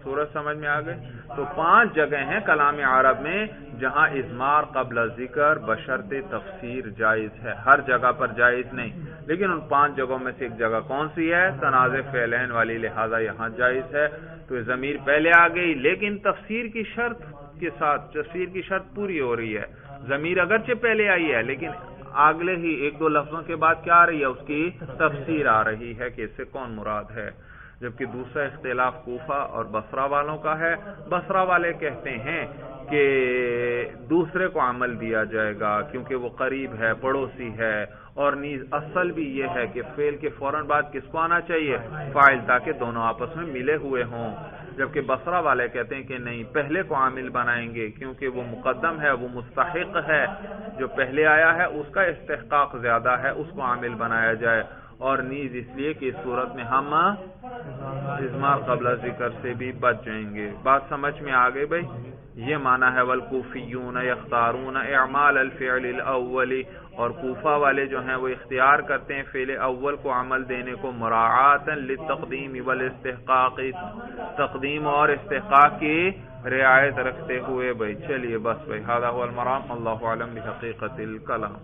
صورت سمجھ میں آ گئی؟ تو 5 جگہ ہیں کلام عرب میں جہاں اضمار قبل ذکر بشرط تفسیر جائز ہے، ہر جگہ پر جائز نہیں. لیکن ان 5 جگہوں میں سے ایک جگہ کون سی ہے؟ تنازع فعلین والی، لہذا یہاں جائز ہے. تو ضمیر پہلے آ گئی لیکن تفسیر کی شرط کے ساتھ، تفسیر کی شرط پوری ہو رہی ہے. ضمیر اگرچہ پہلے آئی ہے لیکن اگلے ہی 1-2 لفظوں کے بعد کیا آ رہی ہے؟ اس کی تفسیر آ رہی ہے کہ اس سے کون مراد ہے. جبکہ دوسرا اختلاف کوفہ اور بصرہ والوں کا ہے. بصرہ والے کہتے ہیں کہ دوسرے کو عمل دیا جائے گا کیونکہ وہ قریب ہے، پڑوسی ہے، اور نیز اصل بھی یہ ہے کہ فعل کے فوراً بعد کس کو آنا چاہیے؟ فاعل، تاکہ دونوں آپس میں ملے ہوئے ہوں. جبکہ بصرہ والے کہتے ہیں کہ نہیں، پہلے کو عامل بنائیں گے کیونکہ وہ مقدم ہے، وہ مستحق ہے، جو پہلے آیا ہے اس کا استحقاق زیادہ ہے، اس کو عامل بنایا جائے. اور نیز اس لیے کہ اس صورت میں ہم اضمار قبل ذکر سے بھی بچ جائیں گے. بات سمجھ میں آ گئی بھائی؟ یہ معنی ہے والکوفیون یختارون اعمال الفعل الاول، اور کوفہ والے جو ہیں وہ اختیار کرتے ہیں فعل اول کو عمل دینے کو مراعاتا للتقدیم والاستحقاق، تقدیم اور استحقاق کی رعایت رکھتے ہوئے. بھائی چلیے بس بھائی، ھذا هو المرام، اللہ اعلم بحقیقت الکلام.